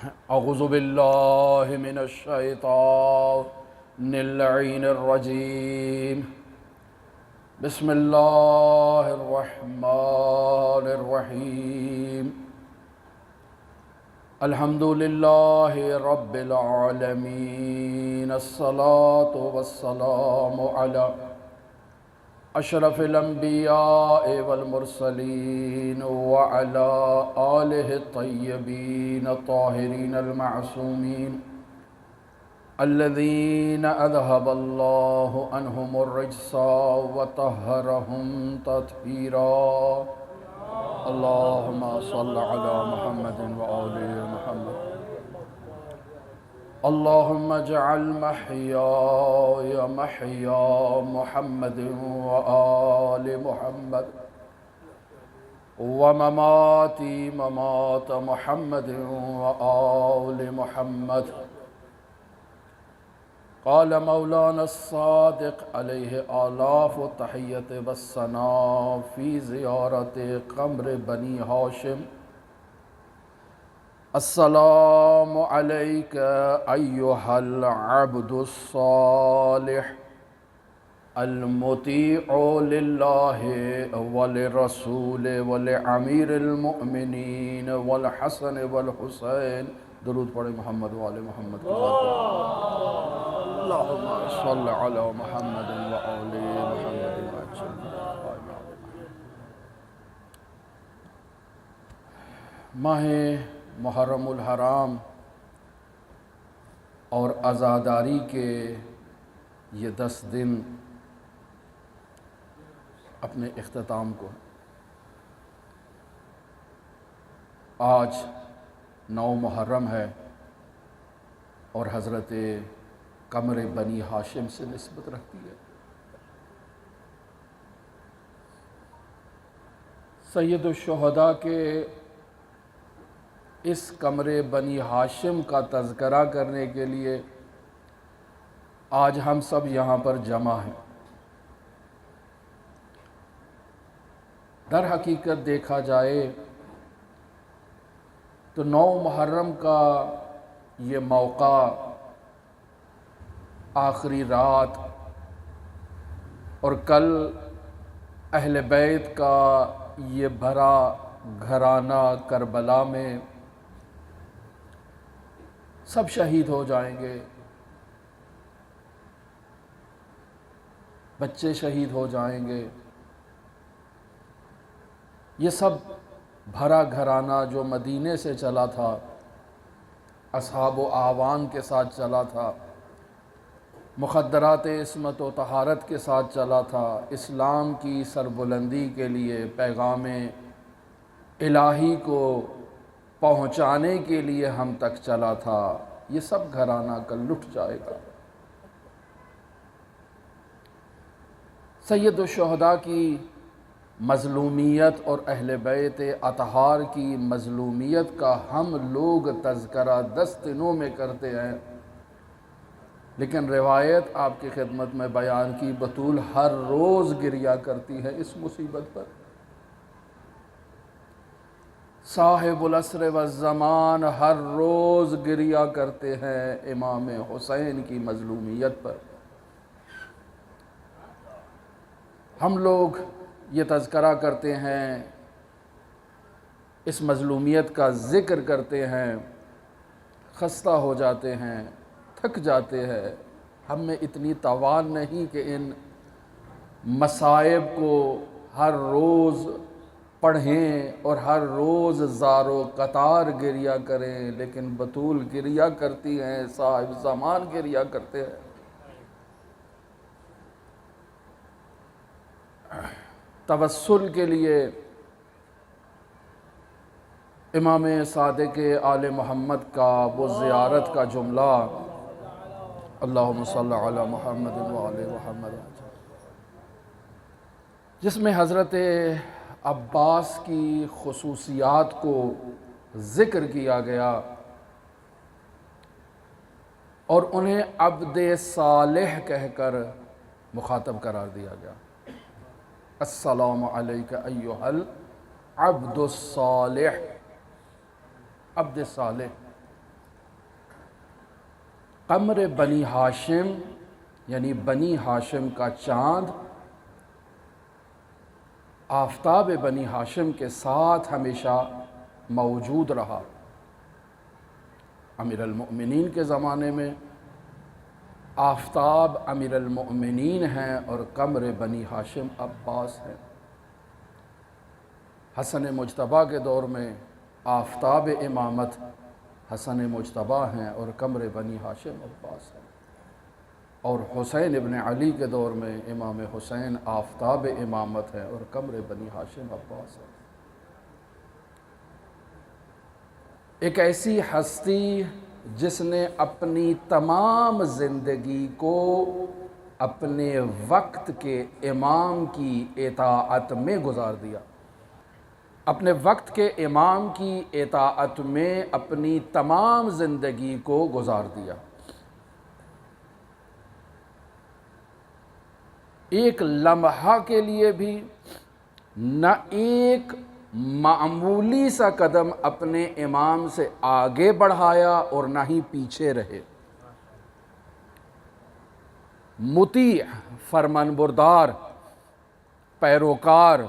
أعوذ بالله من الشيطان اللعين الرجيم. بسم الله الرحمن الرحيم. الحمد لله رب العالمين. الصلاة والسلام على أشرف الأنبياء والمرسلين وعلى آله الطيبين الطاهرين المعصومين الذين أذهب الله عنهم الرجس وطهرهم تطهيرا. اللهم صل على محمد وآل محمد. اللهم اجعل محياي محيا محمد وآل محمد ومماتي ممات محمد وآل محمد. قال مولانا الصادق عليه آلاف التحية والثناء في زيارة قمر بني هاشم: السلام عليك أيها العبد الصالح المطيع لله وللرسول ولأمير المؤمنين والحسن والحسين. درود پڑھے محمد وآل محمد کی ذات پر. اللہم صل علی محمد وآل محمد وسلم. ماہ محرم الحرام اور عزاداری کے یہ 10 دن اپنے اختتام کو آج 9 محرم ہے اور حضرت قمر بنی ہاشم سے نسبت رکھتی ہے. سید الشہداء کے اس قمر بنی ہاشم کا تذکرہ کرنے کے لیے آج ہم سب یہاں پر جمع ہیں. در حقیقت دیکھا جائے تو 9 محرم کا یہ موقع، آخری رات، اور کل اہل بیت کا یہ بھرا گھرانہ کربلا میں سب شہید ہو جائیں گے، بچے شہید ہو جائیں گے. یہ سب بھرا گھرانہ جو مدینے سے چلا تھا، اصحاب و اعوان کے ساتھ چلا تھا، مخدرات عصمت و طہارت کے ساتھ چلا تھا، اسلام کی سربلندی کے لیے پیغام الہی کو پہنچانے کے لیے ہم تک چلا تھا، یہ سب گھرانہ کل لٹ جائے گا. سید الشہداء کی مظلومیت اور اہل بیت اطہار کی مظلومیت کا ہم لوگ تذکرہ 10 دنوں میں کرتے ہیں، لیکن روایت آپ کی خدمت میں بیان کی بطول ہر روز گریہ کرتی ہے اس مصیبت پر. صاحب العصر والزمان ہر روز گریہ کرتے ہیں امام حسین کی مظلومیت پر. ہم لوگ یہ تذکرہ کرتے ہیں، اس مظلومیت کا ذکر کرتے ہیں، خستہ ہو جاتے ہیں، تھک جاتے ہیں. ہم میں اتنی توان نہیں کہ ان مصائب کو ہر روز پڑھیں اور ہر روز زار و قطار گریہ کریں، لیکن بطول گریہ کرتی ہیں، صاحب زمان گریہ کرتے ہیں. توسل کے لیے امام صادق آل محمد کا وہ زیارت کا جملہ، اللہم صل علی محمد وآل محمد، جس میں حضرت عباس کی خصوصیات کو ذکر کیا گیا اور انہیں عبد صالح کہہ کر مخاطب قرار دیا گیا. السلام علیک ایھا العبد الصالح. عبد صالح قمر بنی ہاشم یعنی بنی ہاشم کا چاند آفتاب بنی ہاشم کے ساتھ ہمیشہ موجود رہا۔ امیر المؤمنین کے زمانے میں آفتاب امیر المؤمنین ہیں اور قمر بنی ہاشم عباس ہیں۔ حسن مجتبیٰ کے دور میں آفتاب امامت حسن مجتبیٰ ہیں اور قمر بنی ہاشم عباس ہیں، اور حسین ابن علی کے دور میں امام حسین آفتاب امامت ہیں اور قمر بنی ہاشم عباس ہیں۔ ایک ایسی ہستی جس نے اپنی تمام زندگی کو اپنے وقت کے امام کی اطاعت میں گزار دیا، اپنے وقت کے امام کی اطاعت میں اپنی تمام زندگی کو گزار دیا۔ ایک لمحہ کے لیے بھی نہ ایک معمولی سا قدم اپنے امام سے آگے بڑھایا اور نہ ہی پیچھے رہے۔ مطیع، فرمانبردار پیروکار،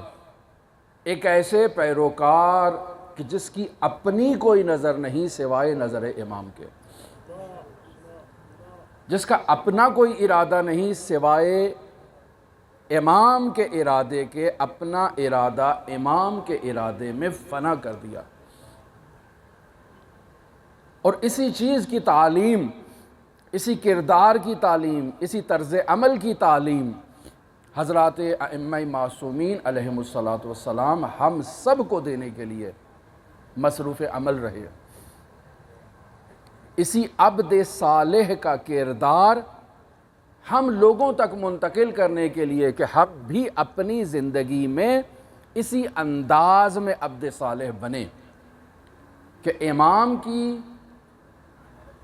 ایک ایسے پیروکار کہ جس کی اپنی کوئی نظر نہیں سوائے نظر امام کے، جس کا اپنا کوئی ارادہ نہیں سوائے امام کے ارادے کے، اپنا ارادہ امام کے ارادے میں فنا کر دیا۔ اور اسی چیز کی تعلیم، اسی کردار کی تعلیم، اسی طرز عمل کی تعلیم حضرات ائمہ معصومین علیہم السلام ہم سب کو دینے کے لیے مصروف عمل رہے۔ اسی عبد صالح کا کردار ہم لوگوں تک منتقل کرنے کے لیے کہ ہم بھی اپنی زندگی میں اسی انداز میں عبد صالح بنیں کہ امام کی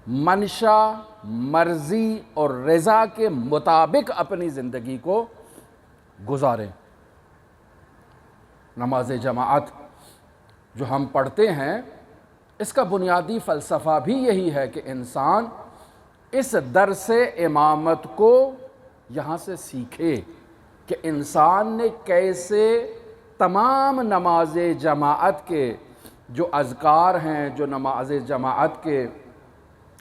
منشا، مرضی اور رضا کے مطابق اپنی زندگی کو گزاریں۔ نماز جماعت جو ہم پڑھتے ہیں، اس کا بنیادی فلسفہ بھی یہی ہے کہ انسان اس درس امامت کو یہاں سے سیکھے کہ انسان نے کیسے تمام نماز جماعت کے جو اذکار ہیں، جو نماز جماعت کے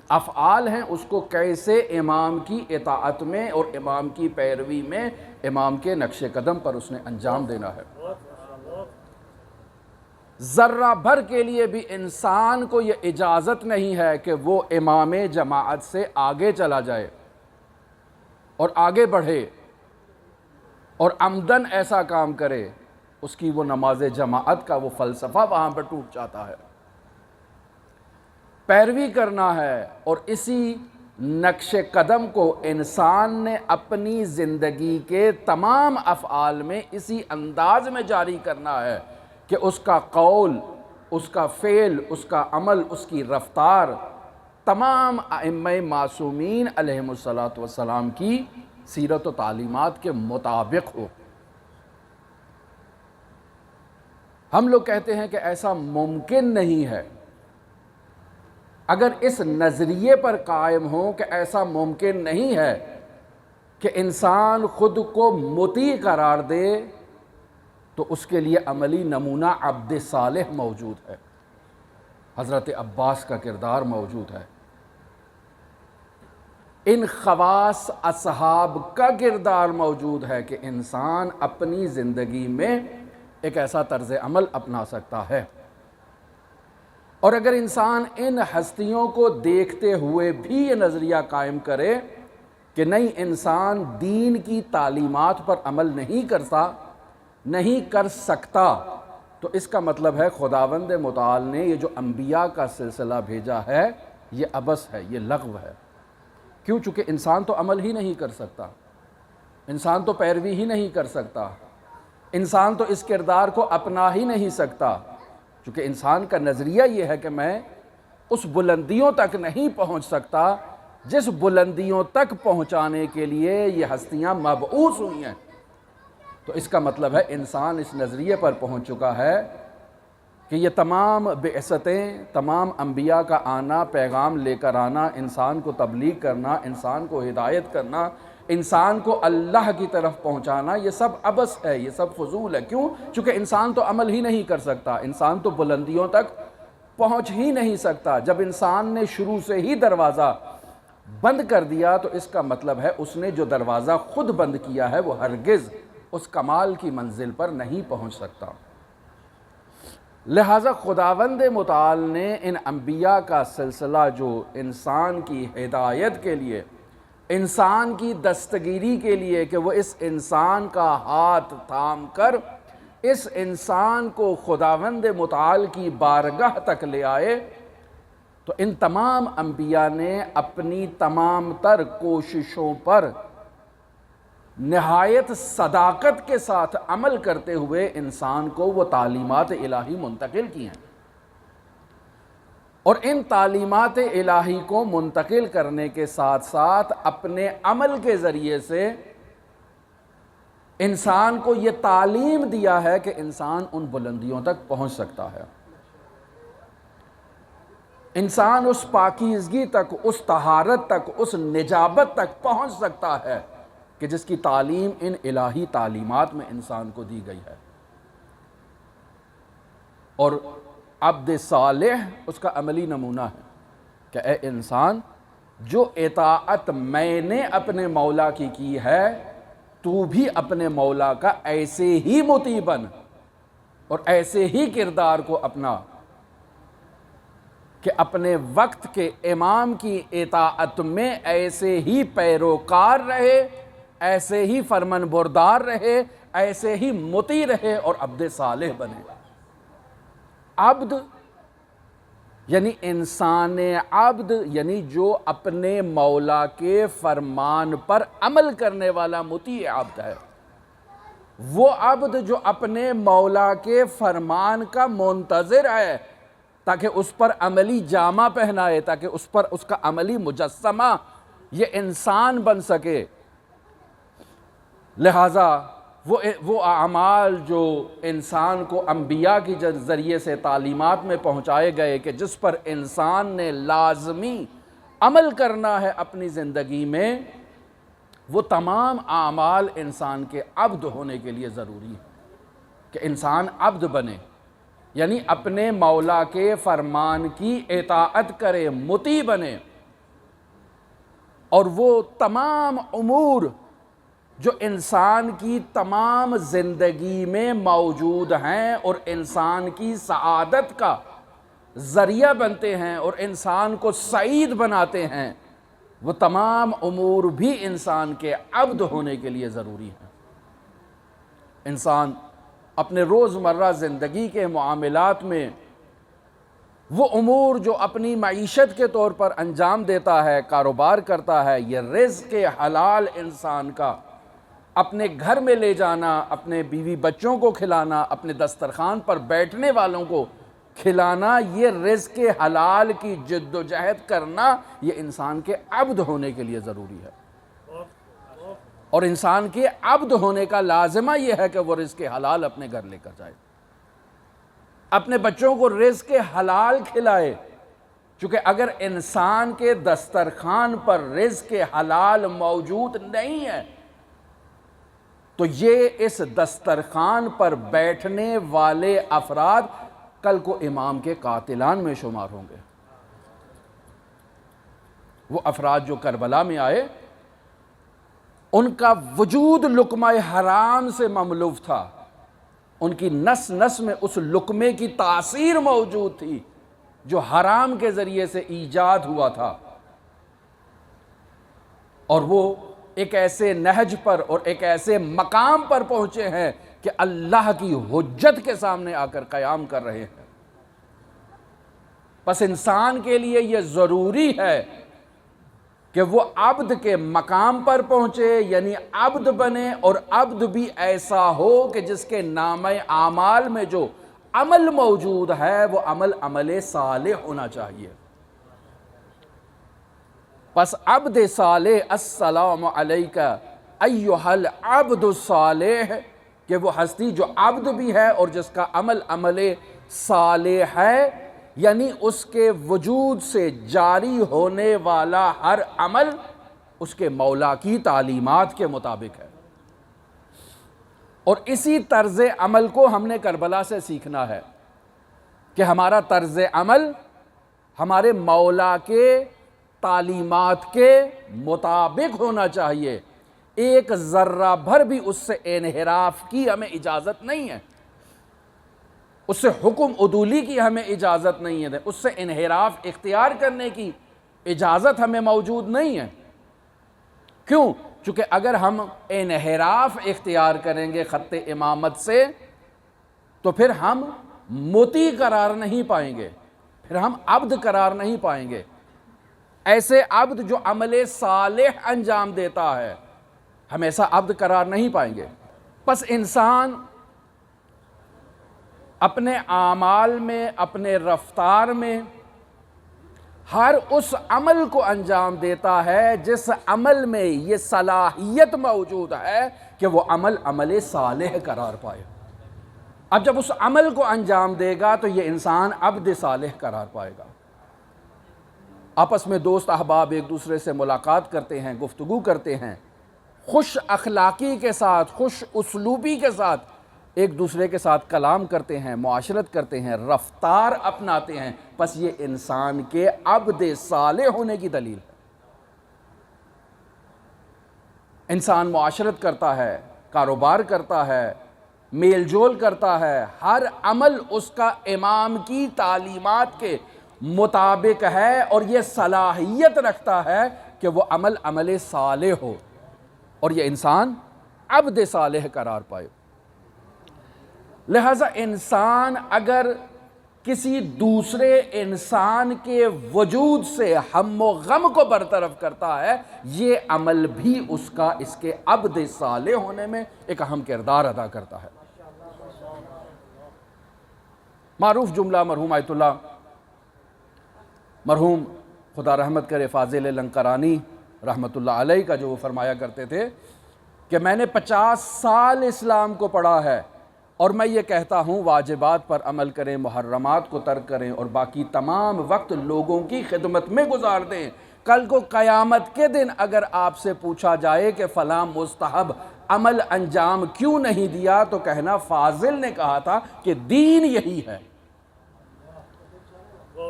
افعال ہیں، اس کو کیسے امام کی اطاعت میں اور امام کی پیروی میں، امام کے نقش قدم پر اس نے انجام دینا ہے۔ ذرہ بھر کے لیے بھی انسان کو یہ اجازت نہیں ہے کہ وہ امام جماعت سے آگے چلا جائے اور آگے بڑھے اور عمدن ایسا کام کرے، اس کی وہ نماز جماعت کا وہ فلسفہ وہاں پر ٹوٹ جاتا ہے۔ پیروی کرنا ہے اور اسی نقش قدم کو انسان نے اپنی زندگی کے تمام افعال میں اسی انداز میں جاری کرنا ہے کہ اس کا قول، اس کا فعل، اس کا عمل، اس کی رفتار تمام ائمہ معصومین علیہم السلام کی سیرت و تعلیمات کے مطابق ہو۔ ہم لوگ کہتے ہیں کہ ایسا ممکن نہیں ہے۔ اگر اس نظریے پر قائم ہو کہ ایسا ممکن نہیں ہے کہ انسان خود کو مطیع قرار دے، تو اس کے لیے عملی نمونہ عبد صالح موجود ہے، حضرت عباس کا کردار موجود ہے، ان خواص اصحاب کا کردار موجود ہے کہ انسان اپنی زندگی میں ایک ایسا طرز عمل اپنا سکتا ہے۔ اور اگر انسان ان ہستیوں کو دیکھتے ہوئے بھی یہ نظریہ قائم کرے کہ نہیں، انسان دین کی تعلیمات پر عمل نہیں کر سکتا، تو اس کا مطلب ہے خداوند متعال نے یہ جو انبیاء کا سلسلہ بھیجا ہے یہ عبث ہے، یہ لغو ہے۔ کیوں؟ چونکہ انسان تو عمل ہی نہیں کر سکتا، انسان تو پیروی ہی نہیں کر سکتا، انسان تو اس کردار کو اپنا ہی نہیں سکتا، چونکہ انسان کا نظریہ یہ ہے کہ میں اس بلندیوں تک نہیں پہنچ سکتا جس بلندیوں تک پہنچانے کے لیے یہ ہستیاں مبعوث ہوئی ہیں۔ تو اس کا مطلب ہے انسان اس نظریے پر پہنچ چکا ہے کہ یہ تمام بعثتیں، تمام انبیاء کا آنا، پیغام لے کر آنا، انسان کو تبلیغ کرنا، انسان کو ہدایت کرنا، انسان کو اللہ کی طرف پہنچانا، یہ سب عبث ہے، یہ سب فضول ہے۔ کیوں؟ چونکہ انسان تو عمل ہی نہیں کر سکتا، انسان تو بلندیوں تک پہنچ ہی نہیں سکتا۔ جب انسان نے شروع سے ہی دروازہ بند کر دیا تو اس کا مطلب ہے اس نے جو دروازہ خود بند کیا ہے وہ ہرگز اس کمال کی منزل پر نہیں پہنچ سکتا۔ لہٰذا خداوند متعال نے ان انبیاء کا سلسلہ جو انسان کی ہدایت کے لیے، انسان کی دستگیری کے لیے کہ وہ اس انسان کا ہاتھ تھام کر اس انسان کو خداوند متعال کی بارگاہ تک لے آئے، تو ان تمام انبیاء نے اپنی تمام تر کوششوں پر نہایت صداقت کے ساتھ عمل کرتے ہوئے انسان کو وہ تعلیمات الہی منتقل کی ہیں، اور ان تعلیمات الہی کو منتقل کرنے کے ساتھ ساتھ اپنے عمل کے ذریعے سے انسان کو یہ تعلیم دیا ہے کہ انسان ان بلندیوں تک پہنچ سکتا ہے، انسان اس پاکیزگی تک، اس طہارت تک، اس نجابت تک پہنچ سکتا ہے کہ جس کی تعلیم ان الہی تعلیمات میں انسان کو دی گئی ہے۔ اور عبد صالح اس کا عملی نمونہ ہے کہ اے انسان، جو اطاعت میں نے اپنے مولا کی ہے، تو بھی اپنے مولا کا ایسے ہی مطیع بن اور ایسے ہی کردار کو اپنا کہ اپنے وقت کے امام کی اطاعت میں ایسے ہی پیروکار رہے، ایسے ہی فرمان بردار رہے، ایسے ہی مطیع رہے اور عبد صالح بنے۔ عبد یعنی انسان عبد، یعنی جو اپنے مولا کے فرمان پر عمل کرنے والا مطیع عبد ہے، وہ عبد جو اپنے مولا کے فرمان کا منتظر ہے تاکہ اس پر عملی جامہ پہنائے، تاکہ اس پر اس کا عملی مجسمہ یہ انسان بن سکے۔ لہٰذا وہ اعمال جو انسان کو انبیاء کی ذریعے سے تعلیمات میں پہنچائے گئے کہ جس پر انسان نے لازمی عمل کرنا ہے اپنی زندگی میں، وہ تمام اعمال انسان کے عبد ہونے کے لیے ضروری ہے کہ انسان عبد بنے، یعنی اپنے مولا کے فرمان کی اطاعت کرے، مطیع بنے، اور وہ تمام امور جو انسان کی تمام زندگی میں موجود ہیں اور انسان کی سعادت کا ذریعہ بنتے ہیں اور انسان کو سعید بناتے ہیں، وہ تمام امور بھی انسان کے عبد ہونے کے لیے ضروری ہیں۔ انسان اپنے روزمرہ زندگی کے معاملات میں وہ امور جو اپنی معیشت کے طور پر انجام دیتا ہے، کاروبار کرتا ہے، یہ رزق حلال انسان کا اپنے گھر میں لے جانا، اپنے بیوی بچوں کو کھلانا، اپنے دسترخوان پر بیٹھنے والوں کو کھلانا، یہ رزق حلال کی جد و جہد کرنا، یہ انسان کے عبد ہونے کے لیے ضروری ہے۔ اور انسان کے عبد ہونے کا لازمہ یہ ہے کہ وہ رزق حلال اپنے گھر لے کر جائے، اپنے بچوں کو رزق حلال کھلائے، چونکہ اگر انسان کے دسترخوان پر رزق حلال موجود نہیں ہے تو یہ اس دسترخوان پر بیٹھنے والے افراد کل کو امام کے قاتلان میں شمار ہوں گے۔ وہ افراد جو کربلا میں آئے، ان کا وجود لقمہ حرام سے مملوف تھا، ان کی نس نس میں اس لقمے کی تاثیر موجود تھی جو حرام کے ذریعے سے ایجاد ہوا تھا، اور وہ ایک ایسے نہج پر اور ایک ایسے مقام پر پہنچے ہیں کہ اللہ کی حجت کے سامنے آ کر قیام کر رہے ہیں۔ پس انسان کے لیے یہ ضروری ہے کہ وہ عبد کے مقام پر پہنچے، یعنی عبد بنے، اور عبد بھی ایسا ہو کہ جس کے نامہ اعمال میں جو عمل موجود ہے وہ عمل صالح ہونا چاہیے۔ پس عبد صالح، السلام علیکہ ایہا العبد الصالح، کہ وہ ہستی جو عبد بھی ہے اور جس کا عمل صالح ہے، یعنی اس کے وجود سے جاری ہونے والا ہر عمل اس کے مولا کی تعلیمات کے مطابق ہے۔ اور اسی طرز عمل کو ہم نے کربلا سے سیکھنا ہے کہ ہمارا طرز عمل ہمارے مولا کے تعلیمات کے مطابق ہونا چاہیے، ایک ذرہ بھر بھی اس سے انحراف کی ہمیں اجازت نہیں ہے، اس سے حکم عدولی کی ہمیں اجازت نہیں ہے، اس سے انحراف اختیار کرنے کی اجازت ہمیں موجود نہیں ہے۔ کیوں؟ چونکہ اگر ہم انحراف اختیار کریں گے خط امامت سے تو پھر ہم مطیع قرار نہیں پائیں گے، پھر ہم عبد قرار نہیں پائیں گے۔ ایسے عبد جو عمل صالح انجام دیتا ہے ہم ایسا عبد قرار نہیں پائیں گے۔ پس انسان اپنے اعمال میں، اپنے رفتار میں ہر اس عمل کو انجام دیتا ہے جس عمل میں یہ صلاحیت موجود ہے کہ وہ عمل عمل صالح قرار پائے۔ اب جب اس عمل کو انجام دے گا تو یہ انسان عبد صالح قرار پائے گا۔ آپس میں دوست احباب ایک دوسرے سے ملاقات کرتے ہیں، گفتگو کرتے ہیں، خوش اخلاقی کے ساتھ، خوش اسلوبی کے ساتھ ایک دوسرے کے ساتھ کلام کرتے ہیں، معاشرت کرتے ہیں، رفتار اپناتے ہیں، بس یہ انسان کے عبد صالح ہونے کی دلیل ہے۔ انسان معاشرت کرتا ہے، کاروبار کرتا ہے، میل جول کرتا ہے، ہر عمل اس کا امام کی تعلیمات کے مطابق ہے اور یہ صلاحیت رکھتا ہے کہ وہ عمل عمل صالح ہو اور یہ انسان عبد صالح قرار پائے۔ لہذا انسان اگر کسی دوسرے انسان کے وجود سے ہم و غم کو برطرف کرتا ہے یہ عمل بھی اس کا اس کے عبد صالح ہونے میں ایک اہم کردار ادا کرتا ہے۔ معروف جملہ مرحوم آیت اللہ مرحوم خدا رحمت کرے فاضل لنکرانی رحمت اللہ علیہ کا جو وہ فرمایا کرتے تھے کہ میں نے 50 سال اسلام کو پڑھا ہے اور میں یہ کہتا ہوں واجبات پر عمل کریں، محرمات کو ترک کریں اور باقی تمام وقت لوگوں کی خدمت میں گزار دیں۔ کل کو قیامت کے دن اگر آپ سے پوچھا جائے کہ فلاں مستحب عمل انجام کیوں نہیں دیا تو کہنا فاضل نے کہا تھا کہ دین یہی ہے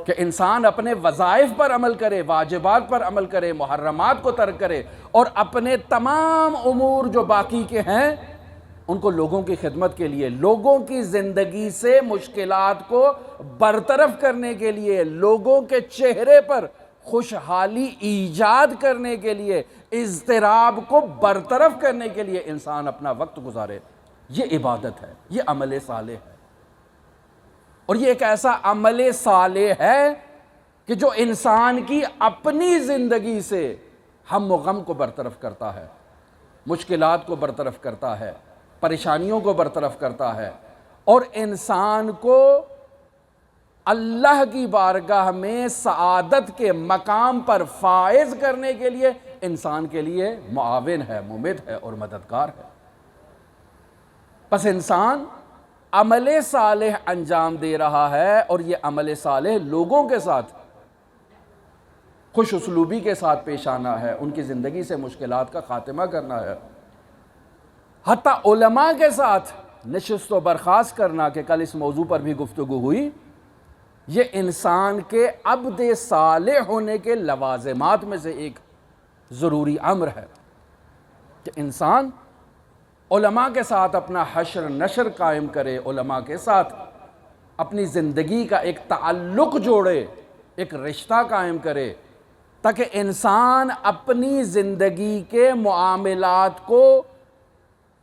کہ انسان اپنے وظائف پر عمل کرے، واجبات پر عمل کرے، محرمات کو ترک کرے اور اپنے تمام امور جو باقی کے ہیں ان کو لوگوں کی خدمت کے لیے، لوگوں کی زندگی سے مشکلات کو برطرف کرنے کے لیے، لوگوں کے چہرے پر خوشحالی ایجاد کرنے کے لیے، اضطراب کو برطرف کرنے کے لیے انسان اپنا وقت گزارے۔ یہ عبادت ہے، یہ عمل صالح ہے اور یہ ایک ایسا عمل صالح ہے کہ جو انسان کی اپنی زندگی سے ہم و غم کو برطرف کرتا ہے، مشکلات کو برطرف کرتا ہے، پریشانیوں کو برطرف کرتا ہے اور انسان کو اللہ کی بارگاہ میں سعادت کے مقام پر فائز کرنے کے لیے انسان کے لیے معاون ہے، ممد ہے اور مددگار ہے۔ پس انسان عمل صالح انجام دے رہا ہے اور یہ عمل صالح لوگوں کے ساتھ خوش اسلوبی کے ساتھ پیش آنا ہے، ان کی زندگی سے مشکلات کا خاتمہ کرنا ہے، حتیٰ علماء کے ساتھ نشست و برخاست کرنا کہ کل اس موضوع پر بھی گفتگو ہوئی، یہ انسان کے عبد صالح ہونے کے لوازمات میں سے ایک ضروری امر ہے کہ انسان علماء کے ساتھ اپنا حشر نشر قائم کرے، علماء کے ساتھ اپنی زندگی کا ایک تعلق جوڑے، ایک رشتہ قائم کرے تاکہ انسان اپنی زندگی کے معاملات کو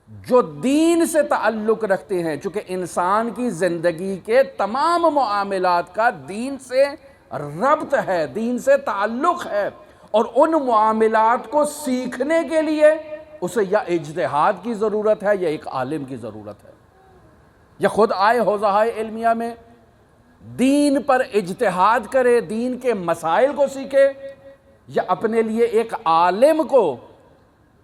جو دین سے تعلق رکھتے ہیں، چونکہ انسان کی زندگی کے تمام معاملات کا دین سے ربط ہے، دین سے تعلق ہے اور ان معاملات کو سیکھنے کے لیے اسے یا اجتہاد کی ضرورت ہے یا ایک عالم کی ضرورت ہے، یا خود آئے حوزہ علمیہ میں دین پر اجتہاد کرے، دین کے مسائل کو سیکھے، یا اپنے لیے ایک عالم کو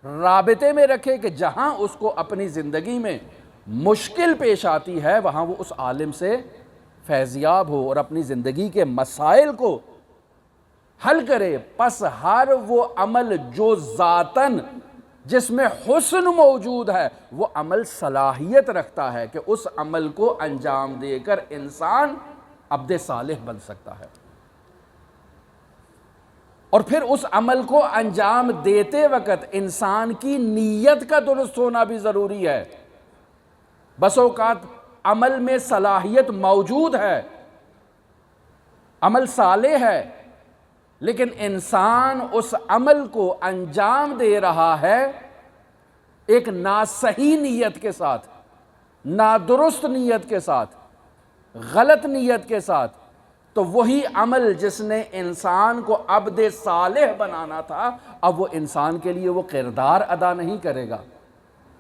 رابطے میں رکھے کہ جہاں اس کو اپنی زندگی میں مشکل پیش آتی ہے وہاں وہ اس عالم سے فیضیاب ہو اور اپنی زندگی کے مسائل کو حل کرے، پس ہر وہ عمل جو ذاتاً جس میں حسن موجود ہے وہ عمل صلاحیت رکھتا ہے کہ اس عمل کو انجام دے کر انسان عبد صالح بن سکتا ہے۔ اور پھر اس عمل کو انجام دیتے وقت انسان کی نیت کا درست ہونا بھی ضروری ہے۔ بس اوقات عمل میں صلاحیت موجود ہے، عمل صالح ہے، لیکن انسان اس عمل کو انجام دے رہا ہے ایک ناصحیح نیت کے ساتھ، نادرست نیت کے ساتھ، غلط نیت کے ساتھ، تو وہی عمل جس نے انسان کو عبد صالح بنانا تھا اب وہ انسان کے لیے وہ کردار ادا نہیں کرے گا۔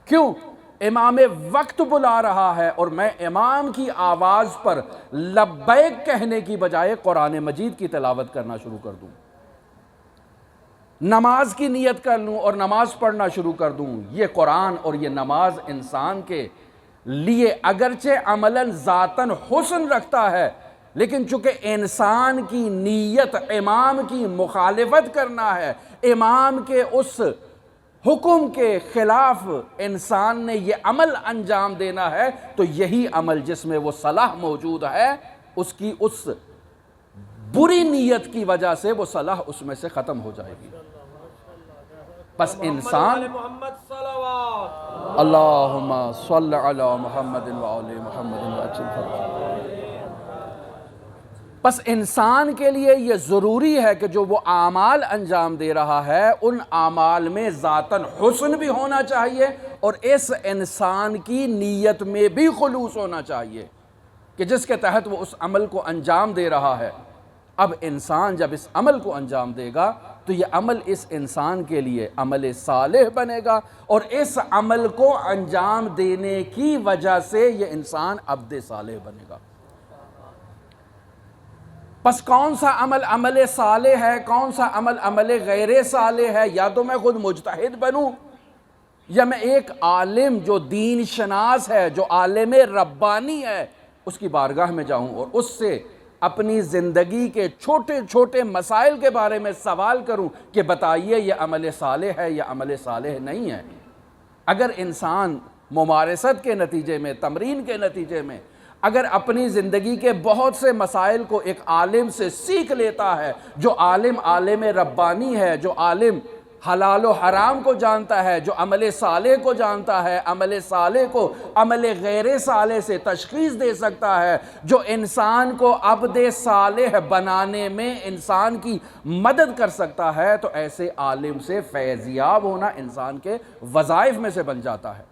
کیوں؟ امام وقت بلا رہا ہے اور میں امام کی آواز پر لبیک کہنے کی بجائے قرآن مجید کی تلاوت کرنا شروع کر دوں، نماز کی نیت کر لوں اور نماز پڑھنا شروع کر دوں، یہ قرآن اور یہ نماز انسان کے لیے اگرچہ عملاً ذاتاً حسن رکھتا ہے، لیکن چونکہ انسان کی نیت امام کی مخالفت کرنا ہے، امام کے اس حکم کے خلاف انسان نے یہ عمل انجام دینا ہے، تو یہی عمل جس میں وہ صلاح موجود ہے اس کی اس بری نیت کی وجہ سے وہ صلاح اس میں سے ختم ہو جائے گی۔ پس انسان اللہم صل علی محمد وآل محمد۔ پس انسان کے لیے یہ ضروری ہے کہ جو وہ اعمال انجام دے رہا ہے ان اعمال میں ذاتاً حسن بھی ہونا چاہیے اور اس انسان کی نیت میں بھی خلوص ہونا چاہیے کہ جس کے تحت وہ اس عمل کو انجام دے رہا ہے۔ اب انسان جب اس عمل کو انجام دے گا تو یہ عمل اس انسان کے لیے عمل صالح بنے گا اور اس عمل کو انجام دینے کی وجہ سے یہ انسان عبد صالح بنے گا۔ پس کون سا عمل عمل صالح ہے، کون سا عمل عمل غیر صالح ہے؟ یا تو میں خود مجتہد بنوں یا میں ایک عالم جو دین شناس ہے، جو عالم ربانی ہے، اس کی بارگاہ میں جاؤں اور اس سے اپنی زندگی کے چھوٹے چھوٹے مسائل کے بارے میں سوال کروں کہ بتائیے یہ عمل صالح ہے یا عمل صالح نہیں ہے۔ اگر انسان ممارست کے نتیجے میں، تمرین کے نتیجے میں اگر اپنی زندگی کے بہت سے مسائل کو ایک عالم سے سیکھ لیتا ہے، جو عالم ربانی ہے، جو عالم حلال و حرام کو جانتا ہے، جو عمل صالح کو جانتا ہے، عمل صالح کو عمل غیر صالح سے تشخیص دے سکتا ہے، جو انسان کو عبد صالح بنانے میں انسان کی مدد کر سکتا ہے، تو ایسے عالم سے فیضیاب ہونا انسان کے وظائف میں سے بن جاتا ہے۔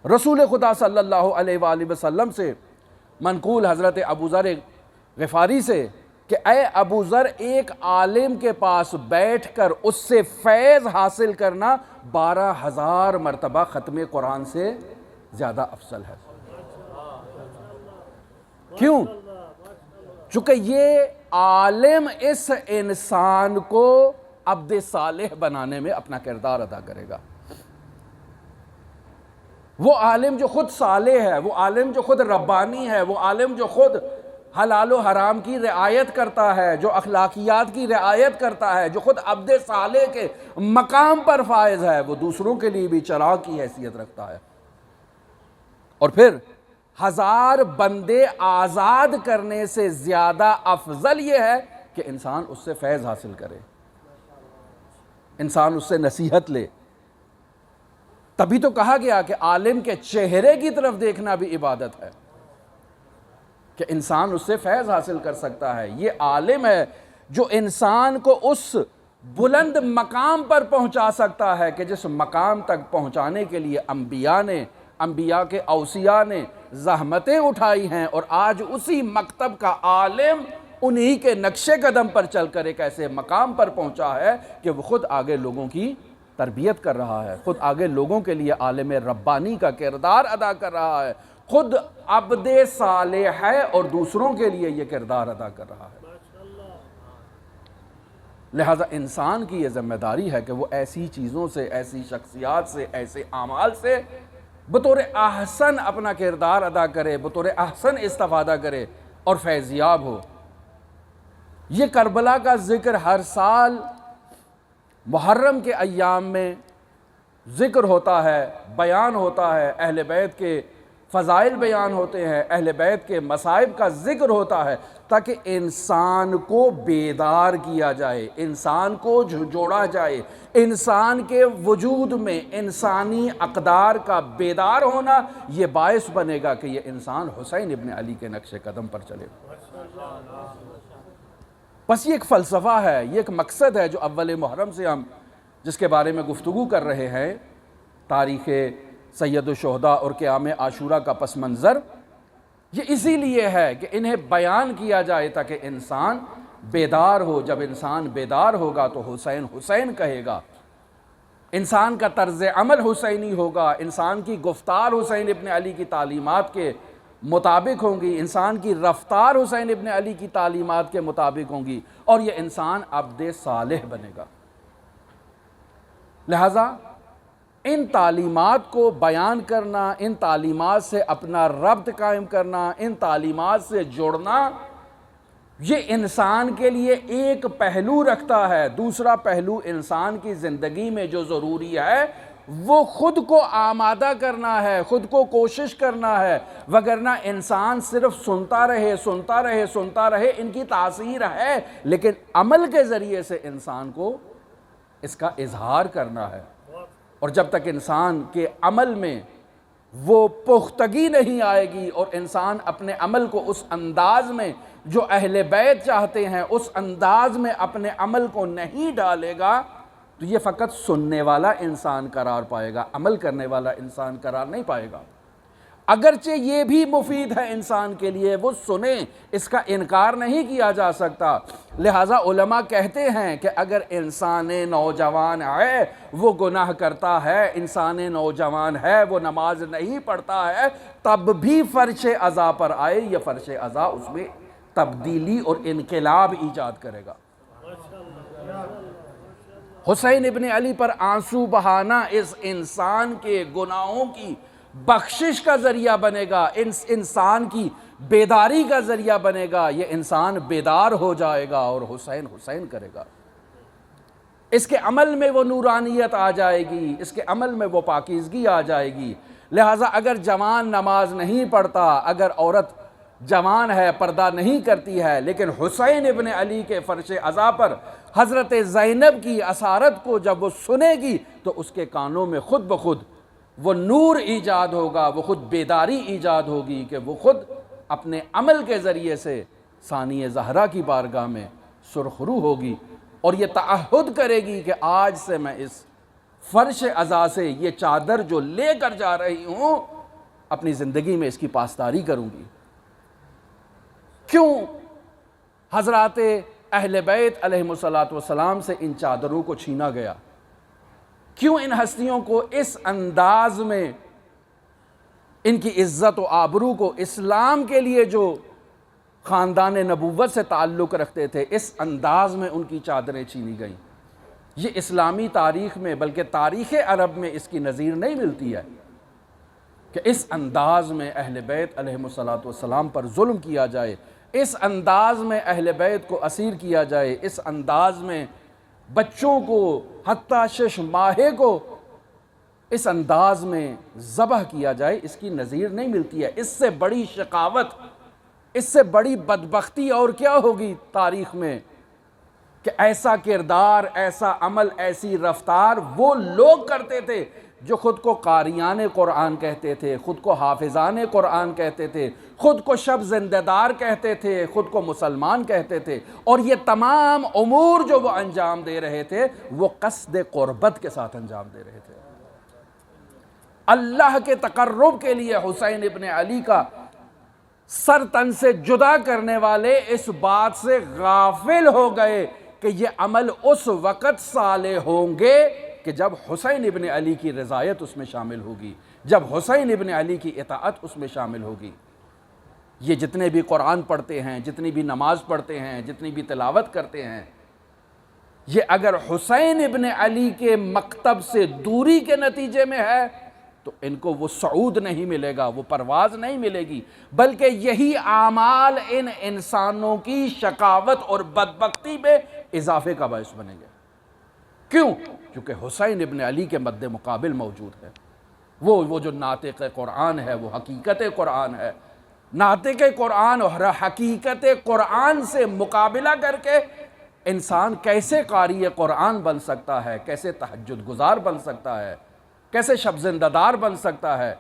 رسول خدا صلی اللہ علیہ وآلہ وسلم سے منقول حضرت ابو ذر غفاری سے کہ اے ابو ذر، ایک عالم کے پاس بیٹھ کر اس سے فیض حاصل کرنا 12,000 مرتبہ ختم قرآن سے زیادہ افضل ہے۔ کیوں؟ چونکہ یہ عالم اس انسان کو عبد صالح بنانے میں اپنا کردار ادا کرے گا۔ وہ عالم جو خود صالح ہے، وہ عالم جو خود ربانی ہے، وہ عالم جو خود حلال و حرام کی رعایت کرتا ہے، جو اخلاقیات کی رعایت کرتا ہے، جو خود عبد صالح کے مقام پر فائز ہے، وہ دوسروں کے لیے بھی چراغ کی حیثیت رکھتا ہے۔ اور پھر 1000 بندے آزاد کرنے سے زیادہ افضل یہ ہے کہ انسان اس سے فیض حاصل کرے، انسان اس سے نصیحت لے۔ تبھی تو کہا گیا کہ عالم کے چہرے کی طرف دیکھنا بھی عبادت ہے، کہ انسان اس سے فیض حاصل کر سکتا ہے۔ یہ عالم ہے جو انسان کو اس بلند مقام پر پہنچا سکتا ہے کہ جس مقام تک پہنچانے کے لیے انبیاء کے اوصیاء نے زحمتیں اٹھائی ہیں، اور آج اسی مکتب کا عالم انہی کے نقش قدم پر چل کر ایک ایسے مقام پر پہنچا ہے کہ وہ خود آگے لوگوں کی تربیت کر رہا ہے، خود آگے لوگوں کے لیے عالم ربانی کا کردار ادا کر رہا ہے، خود عبد صالح ہے اور دوسروں کے لیے یہ کردار ادا کر رہا ہے۔ لہذا انسان کی یہ ذمہ داری ہے کہ وہ ایسی چیزوں سے، ایسی شخصیات سے، ایسے اعمال سے بطور احسن اپنا کردار ادا کرے، بطور احسن استفادہ کرے اور فیضیاب ہو۔ یہ کربلا کا ذکر ہر سال محرم کے ایام میں ذکر ہوتا ہے، بیان ہوتا ہے، اہل بیت کے فضائل بیان ہوتے ہیں، اہل بیت کے مصائب کا ذکر ہوتا ہے، تاکہ انسان کو بیدار کیا جائے، انسان کو جھنجھوڑا جائے، انسان کے وجود میں انسانی اقدار کا بیدار ہونا یہ باعث بنے گا کہ یہ انسان حسین ابن علی کے نقش قدم پر چلے۔ بس یہ ایک فلسفہ ہے، یہ ایک مقصد ہے جو اول محرم سے ہم جس کے بارے میں گفتگو کر رہے ہیں، تاریخ سید الشہداء اور قیام عاشورہ کا پس منظر، یہ اسی لیے ہے کہ انہیں بیان کیا جائے تاکہ انسان بیدار ہو۔ جب انسان بیدار ہوگا تو حسین حسین کہے گا، انسان کا طرز عمل حسینی ہوگا، انسان کی گفتار حسین ابن علی کی تعلیمات کے مطابق ہوں گی، انسان کی رفتار حسین ابن علی کی تعلیمات کے مطابق ہوں گی، اور یہ انسان عبد صالح بنے گا۔ لہٰذا ان تعلیمات کو بیان کرنا، ان تعلیمات سے اپنا ربط قائم کرنا، ان تعلیمات سے جوڑنا، یہ انسان کے لیے ایک پہلو رکھتا ہے۔ دوسرا پہلو انسان کی زندگی میں جو ضروری ہے وہ خود کو آمادہ کرنا ہے، خود کو کوشش کرنا ہے، وگرنہ انسان صرف سنتا رہے سنتا رہے سنتا رہے، ان کی تاثیر ہے، لیکن عمل کے ذریعے سے انسان کو اس کا اظہار کرنا ہے۔ اور جب تک انسان کے عمل میں وہ پختگی نہیں آئے گی اور انسان اپنے عمل کو اس انداز میں جو اہل بیت چاہتے ہیں اس انداز میں اپنے عمل کو نہیں ڈالے گا تو یہ فقط سننے والا انسان قرار پائے گا، عمل کرنے والا انسان قرار نہیں پائے گا۔ اگرچہ یہ بھی مفید ہے انسان کے لیے، وہ سنیں، اس کا انکار نہیں کیا جا سکتا۔ لہٰذا علماء کہتے ہیں کہ اگر انسان نوجوان ہے وہ گناہ کرتا ہے، انسان نوجوان ہے وہ نماز نہیں پڑھتا ہے، تب بھی فرش عزا پر آئے، یہ فرش عزا اس میں تبدیلی اور انقلاب ایجاد کرے گا۔ حسین ابن علی پر آنسو بہانا اس انسان کے گناہوں کی بخشش کا ذریعہ بنے گا، انسان کی بیداری کا ذریعہ بنے گا، یہ انسان بیدار ہو جائے گا اور حسین حسین کرے گا۔ اس کے عمل میں وہ نورانیت آ جائے گی، اس کے عمل میں وہ پاکیزگی آ جائے گی۔ لہٰذا اگر جوان نماز نہیں پڑھتا، اگر عورت جوان ہے پردہ نہیں کرتی ہے، لیکن حسین ابن علی کے فرش عزا پر حضرت زینب کی اسارت کو جب وہ سنے گی تو اس کے کانوں میں خود بخود وہ نور ایجاد ہوگا، وہ خود بیداری ایجاد ہوگی کہ وہ خود اپنے عمل کے ذریعے سے ثانی زہرا کی بارگاہ میں سرخرو ہوگی اور یہ تعہد کرے گی کہ آج سے میں اس فرش عزا سے یہ چادر جو لے کر جا رہی ہوں اپنی زندگی میں اس کی پاسداری کروں گی۔ کیوں حضرات اہل بیت علیہم السلام سے ان چادروں کو چھینا گیا؟ کیوں ان ہستیوں کو اس انداز میں ان کی عزت و آبرو کو اسلام کے لیے جو خاندان نبوت سے تعلق رکھتے تھے اس انداز میں ان کی چادریں چھینی گئیں؟ یہ اسلامی تاریخ میں بلکہ تاریخ عرب میں اس کی نظیر نہیں ملتی ہے کہ اس انداز میں اہل بیت علیہم السلام پر ظلم کیا جائے، اس انداز میں اہل بیت کو اسیر کیا جائے، اس انداز میں بچوں کو حتیٰ 6 ماہے کو اس انداز میں ذبح کیا جائے، اس کی نظیر نہیں ملتی ہے۔ اس سے بڑی شقاوت، اس سے بڑی بدبختی اور کیا ہوگی تاریخ میں کہ ایسا کردار، ایسا عمل، ایسی رفتار وہ لوگ کرتے تھے جو خود کو قاریان قرآن کہتے تھے، خود کو حافظان قرآن کہتے تھے، خود کو شب زندہ دار کہتے تھے، خود کو مسلمان کہتے تھے، اور یہ تمام امور جو وہ انجام دے رہے تھے وہ قصد قربت کے ساتھ انجام دے رہے تھے۔ اللہ کے تقرب کے لیے حسین ابن علی کا سر تن سے جدا کرنے والے اس بات سے غافل ہو گئے کہ یہ عمل اس وقت صالح ہوں گے کہ جب حسین ابن علی کی رضایت اس میں شامل ہوگی، جب حسین ابن علی کی اطاعت اس میں شامل ہوگی۔ یہ جتنے بھی قرآن پڑھتے ہیں، جتنی بھی نماز پڑھتے ہیں، جتنی بھی تلاوت کرتے ہیں، یہ اگر حسین ابن علی کے مکتب سے دوری کے نتیجے میں ہے تو ان کو وہ صعود نہیں ملے گا، وہ پرواز نہیں ملے گی، بلکہ یہی اعمال ان انسانوں کی شقاوت اور بدبختی میں اضافے کا باعث بنیں گے۔ کیوں؟ کیونکہ حسین ابن علی کے مد مقابل موجود ہے۔ وہ جو ناطق قرآن ہے، وہ حقیقت قرآن ہے۔ ناطق قرآن اور حقیقت قرآن سے مقابلہ کر کے انسان کیسے قاری قرآن بن سکتا ہے، کیسے تہجد گزار بن سکتا ہے، کیسے شب زندہ دار بن سکتا ہے،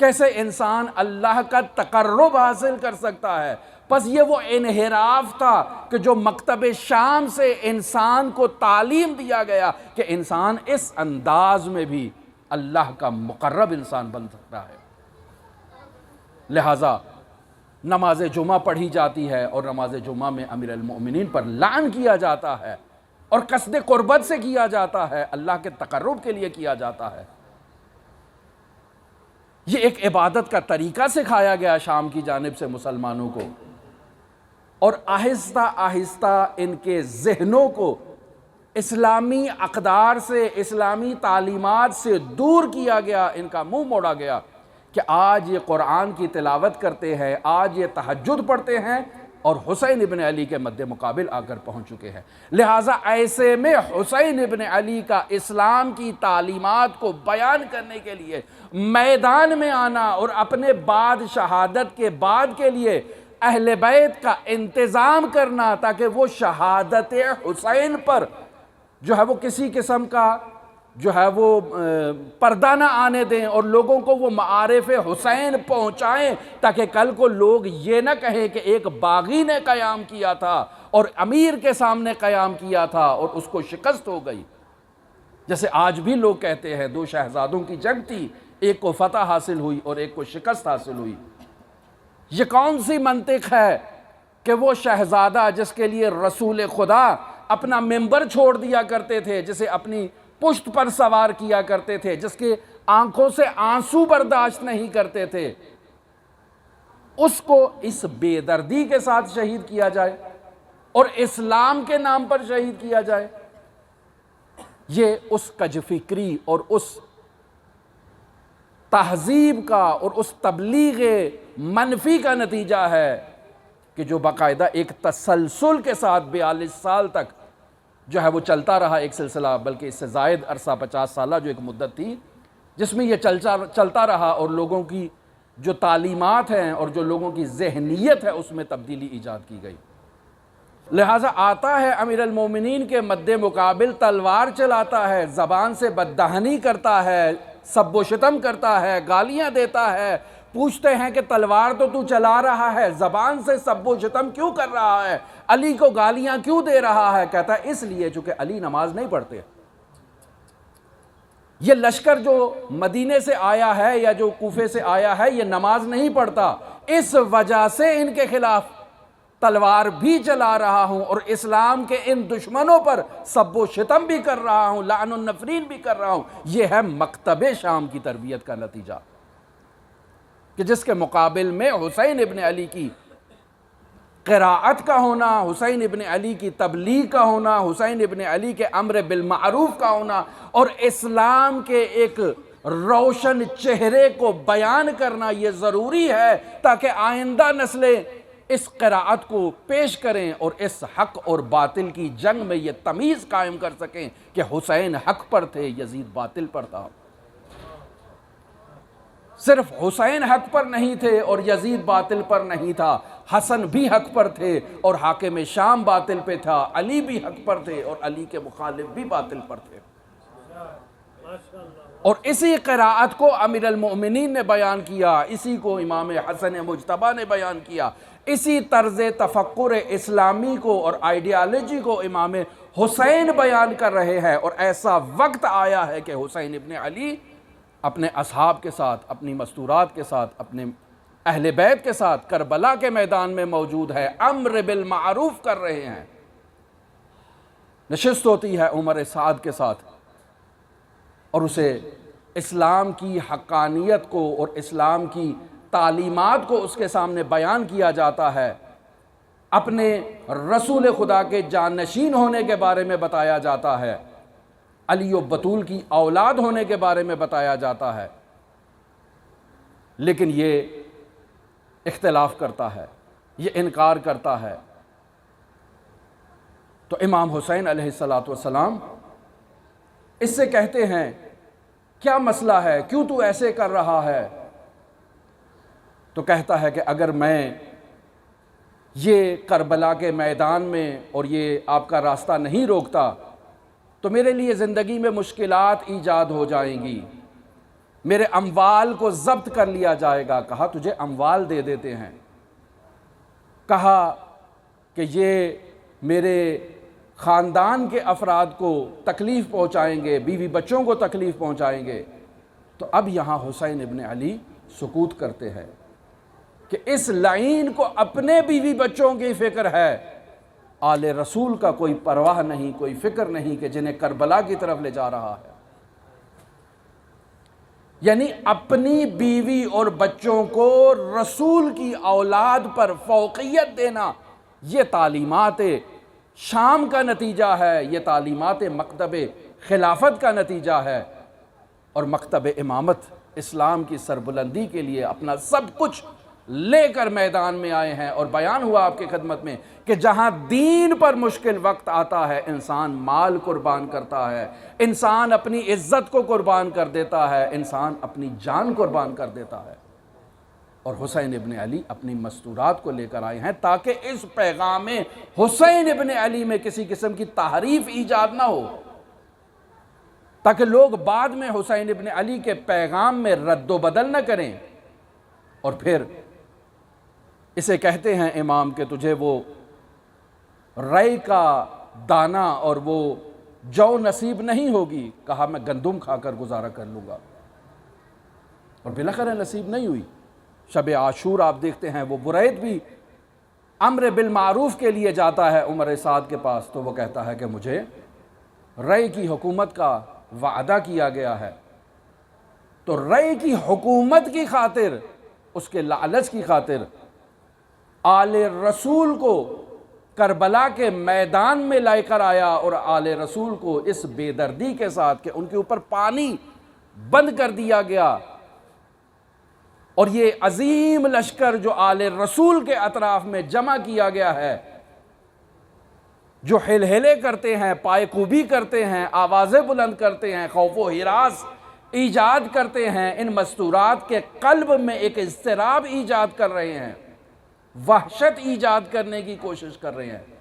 کیسے انسان اللہ کا تقرب حاصل کر سکتا ہے۔ بس یہ وہ انحراف تھا کہ جو مکتب شام سے انسان کو تعلیم دیا گیا کہ انسان اس انداز میں بھی اللہ کا مقرب انسان بن سکتا ہے۔ لہٰذا نماز جمعہ پڑھی جاتی ہے اور نماز جمعہ میں امیر المؤمنین پر لعن کیا جاتا ہے اور قصد قربت سے کیا جاتا ہے، اللہ کے تقرب کے لیے کیا جاتا ہے۔ یہ ایک عبادت کا طریقہ سکھایا گیا شام کی جانب سے مسلمانوں کو، اور آہستہ آہستہ ان کے ذہنوں کو اسلامی اقدار سے، اسلامی تعلیمات سے دور کیا گیا، ان کا منہ موڑا گیا کہ آج یہ قرآن کی تلاوت کرتے ہیں، آج یہ تہجد پڑھتے ہیں اور حسین ابن علی کے مد مقابل آ کر پہنچ چکے ہیں۔ لہٰذا ایسے میں حسین ابن علی کا اسلام کی تعلیمات کو بیان کرنے کے لیے میدان میں آنا اور اپنے بعد شہادت کے بعد کے لیے اہل بیت کا انتظام کرنا تاکہ وہ شہادت حسین پر جو ہے وہ کسی قسم کا جو ہے وہ پردہ نہ آنے دیں اور لوگوں کو وہ معارف حسین پہنچائیں، تاکہ کل کو لوگ یہ نہ کہیں کہ ایک باغی نے قیام کیا تھا اور امیر کے سامنے قیام کیا تھا اور اس کو شکست ہو گئی۔ جیسے آج بھی لوگ کہتے ہیں دو شہزادوں کی جنگ تھی، ایک کو فتح حاصل ہوئی اور ایک کو شکست حاصل ہوئی۔ یہ کون سی منطق ہے کہ وہ شہزادہ جس کے لیے رسول خدا اپنا منبر چھوڑ دیا کرتے تھے، جسے اپنی پشت پر سوار کیا کرتے تھے، جس کے آنکھوں سے آنسو برداشت نہیں کرتے تھے، اس کو اس بے دردی کے ساتھ شہید کیا جائے اور اسلام کے نام پر شہید کیا جائے؟ یہ اس کج فکری اور اس تہذیب کا اور اس تبلیغ منفی کا نتیجہ ہے کہ جو باقاعدہ ایک تسلسل کے ساتھ 42 سال تک جو ہے وہ چلتا رہا ایک سلسلہ، بلکہ اس سے زائد عرصہ 50 سالہ جو ایک مدت تھی، جس میں یہ چلتا رہا اور لوگوں کی جو تعلیمات ہیں اور جو لوگوں کی ذہنیت ہے اس میں تبدیلی ایجاد کی گئی۔ لہٰذا آتا ہے امیر المومنین کے مد مقابل تلوار چلاتا ہے، زبان سے بددہنی کرتا ہے، سب و شتم کرتا ہے، گالیاں دیتا ہے۔ پوچھتے ہیں کہ تلوار تو چلا رہا ہے، زبان سے سب و شتم کیوں کر رہا ہے، علی کو گالیاں کیوں دے رہا ہے؟ کہتا ہے اس لیے چونکہ علی نماز نہیں پڑھتے۔ یہ لشکر جو مدینے سے آیا ہے یا جو کوفے سے آیا ہے یہ نماز نہیں پڑھتا، اس وجہ سے ان کے خلاف تلوار بھی چلا رہا ہوں اور اسلام کے ان دشمنوں پر سب و شتم بھی کر رہا ہوں، لعن و نفرین بھی کر رہا ہوں۔ یہ ہے مکتب شام کی تربیت کا نتیجہ، کہ جس کے مقابل میں حسین ابن علی کی قراءت کا ہونا، حسین ابن علی کی تبلیغ کا ہونا، حسین ابن علی کے امر بالمعروف کا ہونا اور اسلام کے ایک روشن چہرے کو بیان کرنا یہ ضروری ہے تاکہ آئندہ نسلیں اس قراءت کو پیش کریں اور اس حق اور باطل کی جنگ میں یہ تمیز قائم کر سکیں کہ حسین حق پر تھے، یزید باطل پر تھا۔ صرف حسین حق پر نہیں تھے اور یزید باطل پر نہیں تھا، حسن بھی حق پر تھے اور حاکم شام باطل پہ تھا، علی بھی حق پر تھے اور علی کے مخالف بھی باطل پر تھے۔ اور اسی قراءت کو امیر المؤمنین نے بیان کیا، اسی کو امام حسن مجتبیٰ نے بیان کیا، اسی طرز تفکر اسلامی کو اور آئیڈیالوجی کو امام حسین بیان کر رہے ہیں۔ اور ایسا وقت آیا ہے کہ حسین ابن علی اپنے اصحاب کے ساتھ، اپنی مستورات کے ساتھ، اپنے اہل بیت کے ساتھ کربلا کے میدان میں موجود ہے، امر بالمعروف کر رہے ہیں۔ نشست ہوتی ہے عمر سعد کے ساتھ اور اسے اسلام کی حقانیت کو اور اسلام کی تعلیمات کو اس کے سامنے بیان کیا جاتا ہے، اپنے رسول خدا کے جانشین ہونے کے بارے میں بتایا جاتا ہے، علی و بطول کی اولاد ہونے کے بارے میں بتایا جاتا ہے، لیکن یہ اختلاف کرتا ہے، یہ انکار کرتا ہے۔ تو امام حسین علیہ السلام اس سے کہتے ہیں کیا مسئلہ ہے، کیوں تو ایسے کر رہا ہے؟ تو کہتا ہے کہ اگر میں یہ کربلا کے میدان میں اور یہ آپ کا راستہ نہیں روکتا تو میرے لیے زندگی میں مشکلات ایجاد ہو جائیں گی، میرے اموال کو ضبط کر لیا جائے گا۔ کہا تجھے اموال دے دیتے ہیں، کہا کہ یہ میرے خاندان کے افراد کو تکلیف پہنچائیں گے، بیوی بچوں کو تکلیف پہنچائیں گے۔ تو اب یہاں حسین ابن علی سکوت کرتے ہیں کہ اس لعین کو اپنے بیوی بچوں کی فکر ہے، آل رسول کا کوئی پرواہ نہیں، کوئی فکر نہیں کہ جنہیں کربلا کی طرف لے جا رہا ہے۔ یعنی اپنی بیوی اور بچوں کو رسول کی اولاد پر فوقیت دینا، یہ تعلیمات شام کا نتیجہ ہے، یہ تعلیمات مکتب خلافت کا نتیجہ ہے، اور مکتب امامت اسلام کی سربلندی کے لیے اپنا سب کچھ لے کر میدان میں آئے ہیں۔ اور بیان ہوا آپ کی خدمت میں کہ جہاں دین پر مشکل وقت آتا ہے انسان مال قربان کرتا ہے، انسان اپنی عزت کو قربان کر دیتا ہے، انسان اپنی جان قربان کر دیتا ہے۔ اور حسین ابن علی اپنی مستورات کو لے کر آئے ہیں تاکہ اس پیغام حسین ابن علی میں کسی قسم کی تحریف ایجاد نہ ہو، تاکہ لوگ بعد میں حسین ابن علی کے پیغام میں رد و بدل نہ کریں۔ اور پھر اسے کہتے ہیں امام کہ تجھے وہ رے کا دانہ اور وہ جو نصیب نہیں ہوگی۔ کہا میں گندم کھا کر گزارا کر لوں گا، اور بالاخرہ نصیب نہیں ہوئی۔ شب عاشور آپ دیکھتے ہیں وہ برید بھی امر بالمعروف کے لیے جاتا ہے عمر سعد کے پاس، تو وہ کہتا ہے کہ مجھے رے کی حکومت کا وعدہ کیا گیا ہے۔ تو رے کی حکومت کی خاطر، اس کے لالچ کی خاطر آل رسول کو کربلا کے میدان میں لے کر آیا، اور آل رسول کو اس بے دردی کے ساتھ کہ ان کے اوپر پانی بند کر دیا گیا، اور یہ عظیم لشکر جو آل رسول کے اطراف میں جمع کیا گیا ہے، جو ہلہلے کرتے ہیں، پائے کوبی کرتے ہیں، آوازیں بلند کرتے ہیں، خوف و ہراس ایجاد کرتے ہیں، ان مستورات کے قلب میں ایک اضطراب ایجاد کر رہے ہیں، وحشت ایجاد کرنے کی کوشش کر رہے ہیں۔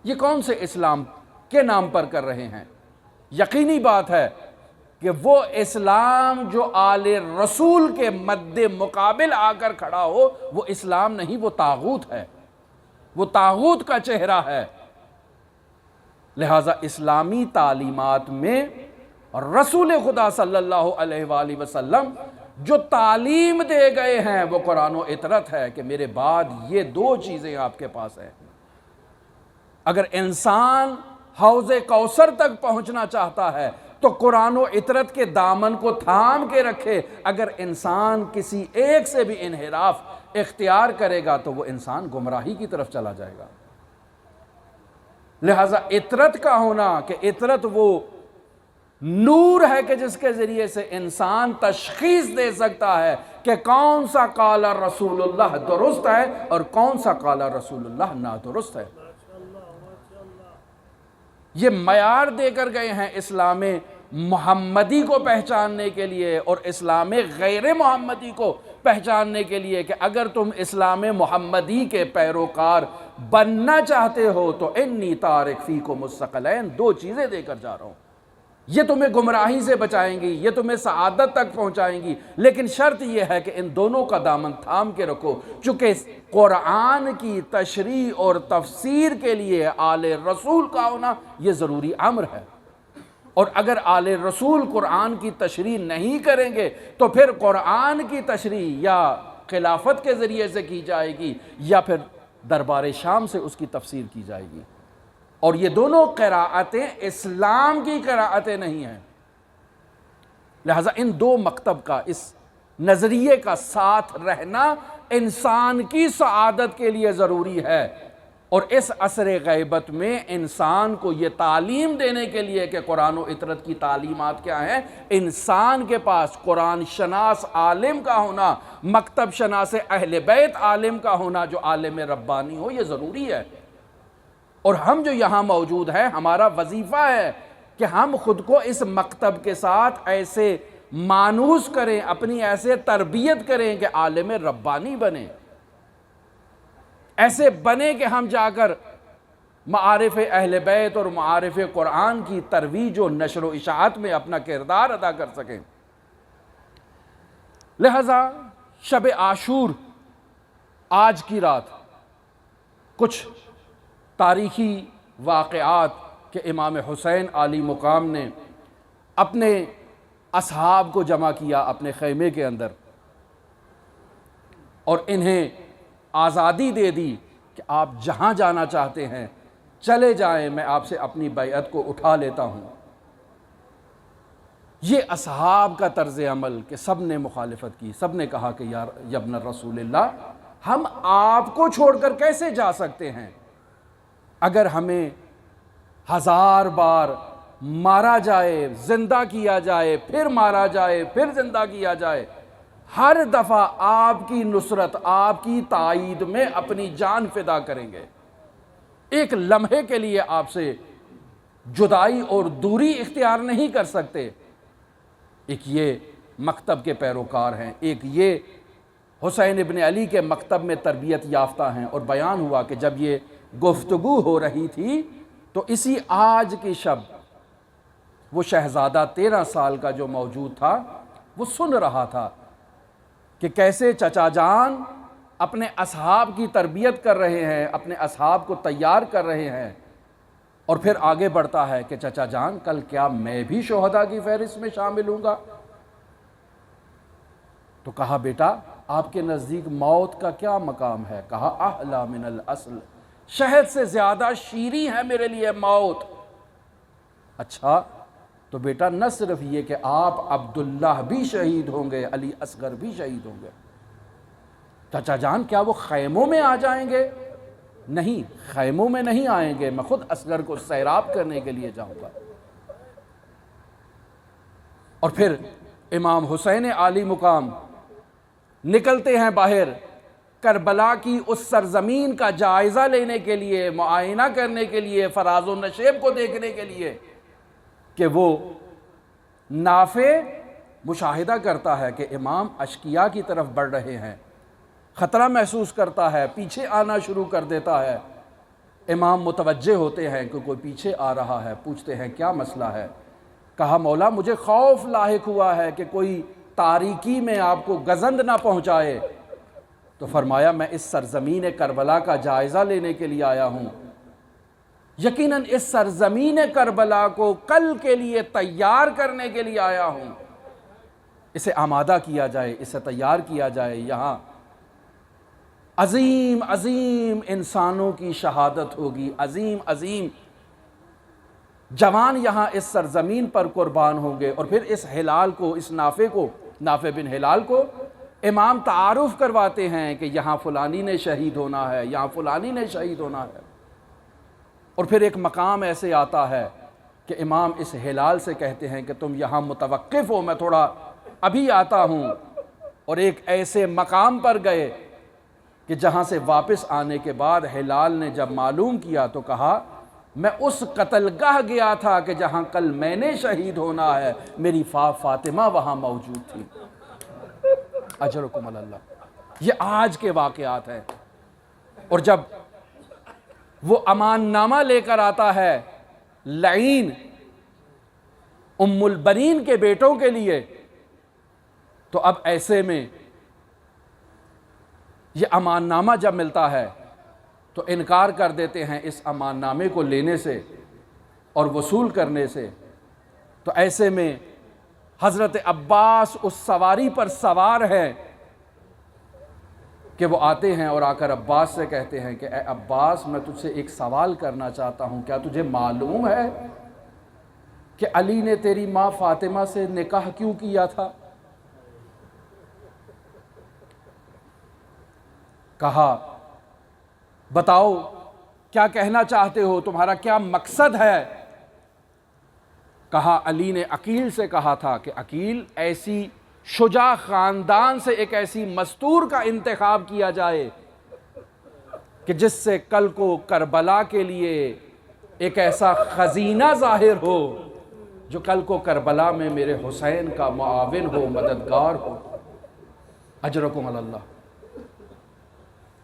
یہ کون سے اسلام کے نام پر کر رہے ہیں؟ یقینی بات ہے کہ وہ اسلام جو آل رسول کے مد مقابل آ کر کھڑا ہو، وہ اسلام نہیں، وہ طاغوت ہے، وہ طاغوت کا چہرہ ہے۔ لہٰذا اسلامی تعلیمات میں رسول خدا صلی اللہ علیہ وآلہ وسلم جو تعلیم دے گئے ہیں وہ قرآن و اطرت ہے کہ میرے بعد یہ دو چیزیں آپ کے پاس ہیں۔ اگر انسان حوض کوثر تک پہنچنا چاہتا ہے تو قرآن و اطرت کے دامن کو تھام کے رکھے۔ اگر انسان کسی ایک سے بھی انحراف اختیار کرے گا تو وہ انسان گمراہی کی طرف چلا جائے گا۔ لہٰذا اطرت کا ہونا، کہ اطرت وہ نور ہے کہ جس کے ذریعے سے انسان تشخیص دے سکتا ہے کہ کون سا قال رسول اللہ درست ہے اور کون سا قال رسول اللہ نادرست ہے۔ یہ معیار دے کر گئے ہیں اسلام محمدی کو پہچاننے کے لیے اور اسلام غیر محمدی کو پہچاننے کے لیے کہ اگر تم اسلام محمدی کے پیروکار بننا چاہتے ہو تو انی تارک فیکم الثقلین، دو چیزیں دے کر جا رہا ہوں، یہ تمہیں گمراہی سے بچائیں گی، یہ تمہیں سعادت تک پہنچائیں گی، لیکن شرط یہ ہے کہ ان دونوں کا دامن تھام کے رکھو۔ چونکہ قرآن کی تشریح اور تفسیر کے لیے آل رسول کا ہونا یہ ضروری امر ہے، اور اگر آل رسول قرآن کی تشریح نہیں کریں گے تو پھر قرآن کی تشریح یا خلافت کے ذریعے سے کی جائے گی یا پھر دربار شام سے اس کی تفسیر کی جائے گی، اور یہ دونوں قراءتیں اسلام کی قراءتیں نہیں ہیں۔ لہٰذا ان دو مکتب کا، اس نظریے کا ساتھ رہنا انسان کی سعادت کے لیے ضروری ہے۔ اور اس عصر غیبت میں انسان کو یہ تعلیم دینے کے لیے کہ قرآن و اطرت کی تعلیمات کیا ہیں، انسان کے پاس قرآن شناس عالم کا ہونا، مکتب شناس اہل بیت عالم کا ہونا جو عالم ربانی ہو، یہ ضروری ہے۔ اور ہم جو یہاں موجود ہیں، ہمارا وظیفہ ہے کہ ہم خود کو اس مکتب کے ساتھ ایسے مانوس کریں، اپنی ایسے تربیت کریں کہ عالم ربانی بنیں، ایسے بنے کہ ہم جا کر معارف اہل بیت اور معارف قرآن کی ترویج و نشر و اشاعت میں اپنا کردار ادا کر سکیں۔ لہذا شب عاشور آج کی رات کچھ تاریخی واقعات کہ امام حسین علی مقام نے اپنے اصحاب کو جمع کیا اپنے خیمے کے اندر اور انہیں آزادی دے دی کہ آپ جہاں جانا چاہتے ہیں چلے جائیں، میں آپ سے اپنی بیعت کو اٹھا لیتا ہوں۔ یہ اصحاب کا طرز عمل کہ سب نے مخالفت کی، سب نے کہا کہ یا ابن رسول اللہ، ہم آپ کو چھوڑ کر کیسے جا سکتے ہیں؟ اگر ہمیں 1000 بار مارا جائے، زندہ کیا جائے، پھر مارا جائے، پھر زندہ کیا جائے، ہر دفعہ آپ کی نصرت، آپ کی تائید میں اپنی جان فدا کریں گے۔ ایک لمحے کے لیے آپ سے جدائی اور دوری اختیار نہیں کر سکتے۔ ایک یہ مکتب کے پیروکار ہیں، ایک یہ حسین ابن علی کے مکتب میں تربیت یافتہ ہیں۔ اور بیان ہوا کہ جب یہ گفتگو ہو رہی تھی تو اسی آج کی شب وہ شہزادہ 13 سال کا جو موجود تھا وہ سن رہا تھا کہ کیسے چچا جان اپنے اصحاب کی تربیت کر رہے ہیں، اپنے اصحاب کو تیار کر رہے ہیں، اور پھر آگے بڑھتا ہے کہ چچا جان کل کیا میں بھی شہداء کی فہرست میں شامل ہوں گا؟ تو کہا بیٹا آپ کے نزدیک موت کا کیا مقام ہے؟ کہا احلی من الاصل، شہد سے زیادہ شیریں ہے میرے لیے موت۔ اچھا تو بیٹا نہ صرف یہ کہ آپ عبداللہ بھی شہید ہوں گے، علی اصغر بھی شہید ہوں گے، چچا جان کیا وہ خیموں میں آ جائیں گے؟ نہیں، خیموں میں نہیں آئیں گے، میں خود اصغر کو سیراب کرنے کے لیے جاؤں گا۔ اور پھر امام حسین علی مقام نکلتے ہیں باہر کربلا کی اس سرزمین کا جائزہ لینے کے لیے، معائنہ کرنے کے لیے، فراز و نشیب کو دیکھنے کے لیے کہ وہ نافع مشاہدہ کرتا ہے کہ امام اشقیاء کی طرف بڑھ رہے ہیں، خطرہ محسوس کرتا ہے، پیچھے آنا شروع کر دیتا ہے۔ امام متوجہ ہوتے ہیں کہ کوئی پیچھے آ رہا ہے، پوچھتے ہیں کیا مسئلہ ہے؟ کہا مولا مجھے خوف لاحق ہوا ہے کہ کوئی تاریکی میں آپ کو گزند نہ پہنچائے۔ تو فرمایا میں اس سرزمین کربلا کا جائزہ لینے کے لیے آیا ہوں، یقیناً اس سرزمین کربلا کو کل کے لیے تیار کرنے کے لیے آیا ہوں، اسے آمادہ کیا جائے، اسے تیار کیا جائے۔ یہاں عظیم عظیم انسانوں کی شہادت ہوگی، عظیم عظیم جوان یہاں اس سرزمین پر قربان ہوں گے۔ اور پھر اس ہلال کو، اس نافع کو، نافع بن ہلال کو امام تعارف کرواتے ہیں کہ یہاں فلانی نے شہید ہونا ہے، یہاں فلانی نے شہید ہونا ہے۔ اور پھر ایک مقام ایسے آتا ہے کہ امام اس ہلال سے کہتے ہیں کہ تم یہاں متوقف ہو، میں تھوڑا ابھی آتا ہوں۔ اور ایک ایسے مقام پر گئے کہ جہاں سے واپس آنے کے بعد ہلال نے جب معلوم کیا تو کہا میں اس قتل گاہ گیا تھا کہ جہاں کل میں نے شہید ہونا ہے، میری فاطمہ وہاں موجود تھی۔ اجرکم اللہ۔ یہ آج کے واقعات ہیں۔ اور جب وہ امان نامہ لے کر آتا ہے لعین ام البنین کے بیٹوں کے لیے، تو اب ایسے میں یہ امان نامہ جب ملتا ہے تو انکار کر دیتے ہیں اس امان نامے کو لینے سے اور وصول کرنے سے۔ تو ایسے میں حضرت عباس اس سواری پر سوار ہیں کہ وہ آتے ہیں اور آ کر عباس سے کہتے ہیں کہ اے عباس میں تجھ سے ایک سوال کرنا چاہتا ہوں، کیا تجھے معلوم ہے کہ علی نے تیری ماں فاطمہ سے نکاح کیوں کیا تھا؟ کہا بتاؤ۔ کیا کہنا چاہتے ہو، تمہارا کیا مقصد ہے؟ کہا، علی نے عقیل سے کہا تھا کہ عقیل، ایسی شجاع خاندان سے ایک ایسی مستور کا انتخاب کیا جائے کہ جس سے کل کو کربلا کے لیے ایک ایسا خزینہ ظاہر ہو جو کل کو کربلا میں میرے حسین کا معاون ہو، مددگار ہو۔ اجرکم اللہ۔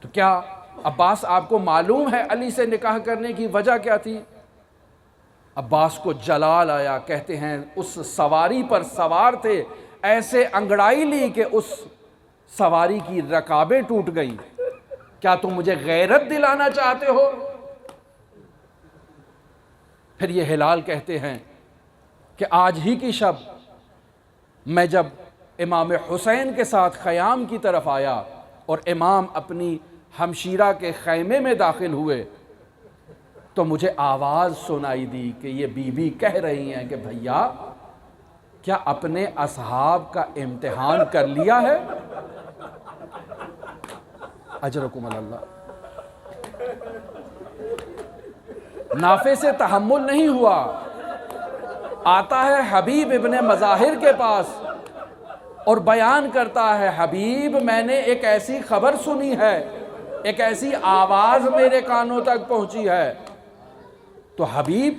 تو کیا عباس آپ کو معلوم ہے علی سے نکاح کرنے کی وجہ کیا تھی؟ عباس کو جلال آیا، کہتے ہیں اس سواری پر سوار تھے، ایسے انگڑائی لی کہ اس سواری کی رکابیں ٹوٹ گئیں۔ کیا تم مجھے غیرت دلانا چاہتے ہو؟ پھر یہ ہلال کہتے ہیں کہ آج ہی کی شب میں جب امام حسین کے ساتھ خیام کی طرف آیا اور امام اپنی ہمشیرہ کے خیمے میں داخل ہوئے تو مجھے آواز سنائی دی کہ یہ بی بی کہہ رہی ہیں کہ بھیا کیا اپنے اصحاب کا امتحان کر لیا ہے؟ اجرکم اللہ۔ نافع سے تحمل نہیں ہوا، آتا ہے حبیب ابن مظاہر کے پاس اور بیان کرتا ہے، حبیب میں نے ایک ایسی خبر سنی ہے، ایک ایسی آواز میرے کانوں تک پہنچی ہے۔ تو حبیب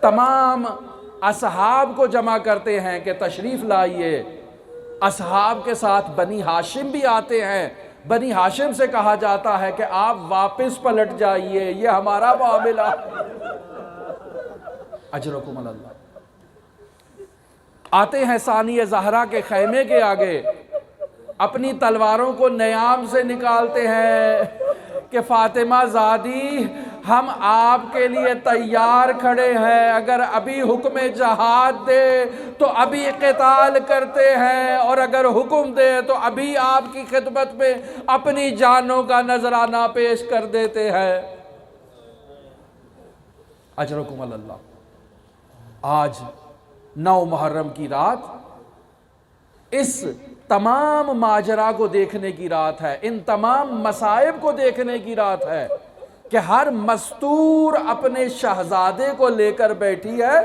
تمام اصحاب کو جمع کرتے ہیں کہ تشریف لائیے۔ اصحاب کے ساتھ بنی ہاشم بھی آتے ہیں۔ بنی ہاشم سے کہا جاتا ہے کہ آپ واپس پلٹ جائیے، یہ ہمارا معاملہ۔ اجرکم اللہ۔ آتے ہیں ثانی زہرا کے خیمے کے آگے، اپنی تلواروں کو نیام سے نکالتے ہیں کہ فاطمہ زادی ہم آپ کے لیے تیار کھڑے ہیں، اگر ابھی حکم جہاد دے تو ابھی قتال کرتے ہیں، اور اگر حکم دے تو ابھی آپ کی خدمت میں اپنی جانوں کا نذرانہ پیش کر دیتے ہیں۔ اجرکم اللہ۔ آج 9 محرم کی رات اس تمام ماجرا کو دیکھنے کی رات ہے، ان تمام مصائب کو دیکھنے کی رات ہے کہ ہر مستور اپنے شہزادے کو لے کر بیٹھی ہے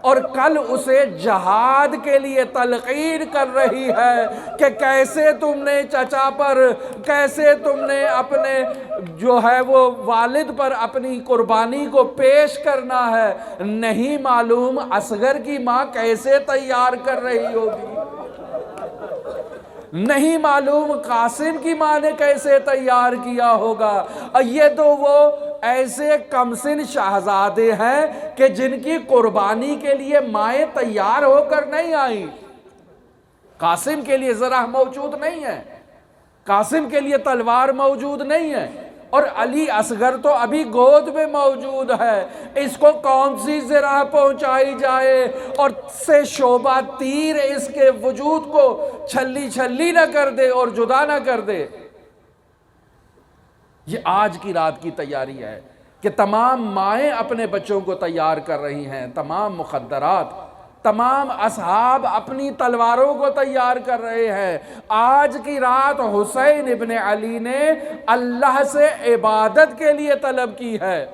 اور کل اسے جہاد کے لیے تلقین کر رہی ہے کہ کیسے تم نے چچا پر، کیسے تم نے اپنے جو ہے وہ والد پر اپنی قربانی کو پیش کرنا ہے۔ نہیں معلوم اصغر کی ماں کیسے تیار کر رہی ہوگی، نہیں معلوم قاسم کی ماں نے کیسے تیار کیا ہوگا۔ اور یہ تو وہ ایسے کمسن شہزادے ہیں کہ جن کی قربانی کے لیے مائیں تیار ہو کر نہیں آئیں۔ قاسم کے لیے ذرا موجود نہیں ہے، قاسم کے لیے تلوار موجود نہیں ہے، اور علی اصغر تو ابھی گود میں موجود ہے۔ اس کو کون سی زرہ پہنچائی جائے اور سے شعبہ تیر اس کے وجود کو چھلی چھلی نہ کر دے اور جدا نہ کر دے۔ یہ آج کی رات کی تیاری ہے کہ تمام مائیں اپنے بچوں کو تیار کر رہی ہیں، تمام مخدرات، تمام اصحاب اپنی تلواروں کو تیار کر رہے ہیں۔ آج کی رات حسین ابن علی نے اللہ سے عبادت کے لیے طلب کی ہے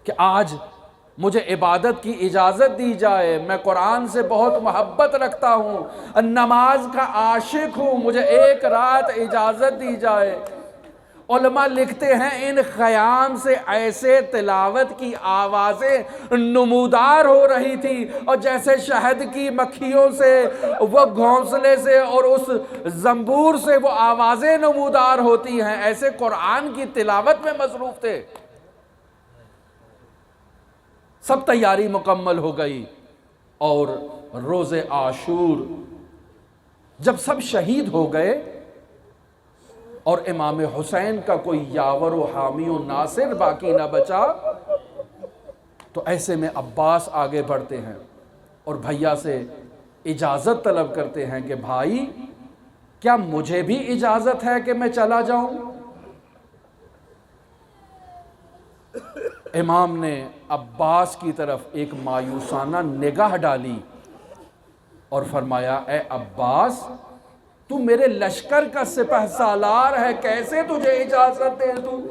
کہ آج مجھے عبادت کی اجازت دی جائے، میں قرآن سے بہت محبت رکھتا ہوں، نماز کا عاشق ہوں، مجھے ایک رات اجازت دی جائے۔ علماء لکھتے ہیں ان خیام سے ایسے تلاوت کی آوازیں نمودار ہو رہی تھی، اور جیسے شہد کی مکھیوں سے وہ گھونسلے سے اور اس زنبور سے وہ آوازیں نمودار ہوتی ہیں، ایسے قرآن کی تلاوت میں مصروف تھے۔ سب تیاری مکمل ہو گئی، اور روز عاشور جب سب شہید ہو گئے اور امام حسین کا کوئی یاور و حامی و ناصر باقی نہ بچا، تو ایسے میں عباس آگے بڑھتے ہیں اور بھیا سے اجازت طلب کرتے ہیں کہ بھائی کیا مجھے بھی اجازت ہے کہ میں چلا جاؤں؟ امام نے عباس کی طرف ایک مایوسانہ نگاہ ڈالی اور فرمایا، اے عباس تو میرے لشکر کا سپہ سالار ہے، کیسے تجھے اجازت دے دوں؟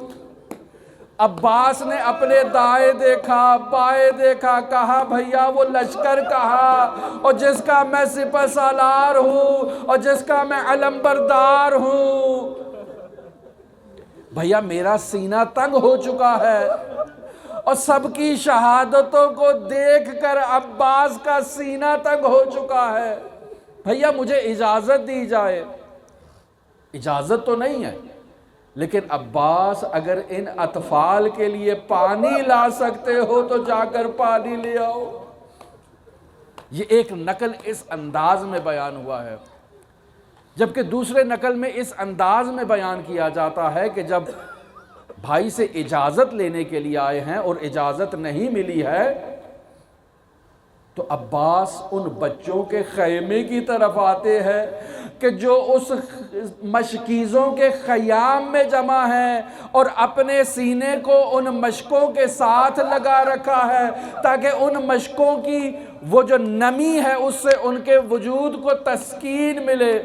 عباس نے اپنے دائیں دیکھا، بائیں دیکھا، کہا بھیا وہ لشکر کہا، اور جس کا میں سپہ سالار ہوں اور جس کا میں علمبردار ہوں، بھیا میرا سینہ تنگ ہو چکا ہے، اور سب کی شہادتوں کو دیکھ کر عباس کا سینہ تنگ ہو چکا ہے، بھیا مجھے اجازت دی جائے۔ اجازت تو نہیں ہے، لیکن عباس اگر ان اطفال کے لیے پانی لا سکتے ہو تو جا کر پانی لے آؤ۔ یہ ایک نقل اس انداز میں بیان ہوا ہے، جبکہ دوسرے نقل میں اس انداز میں بیان کیا جاتا ہے کہ جب بھائی سے اجازت لینے کے لیے آئے ہیں اور اجازت نہیں ملی ہے تو عباس ان بچوں کے خیمے کی طرف آتے ہیں کہ جو اس مشکیزوں کے خیام میں جمع ہیں، اور اپنے سینے کو ان مشکوں کے ساتھ لگا رکھا ہے تاکہ ان مشکوں کی وہ جو نمی ہے اس سے ان کے وجود کو تسکین ملے۔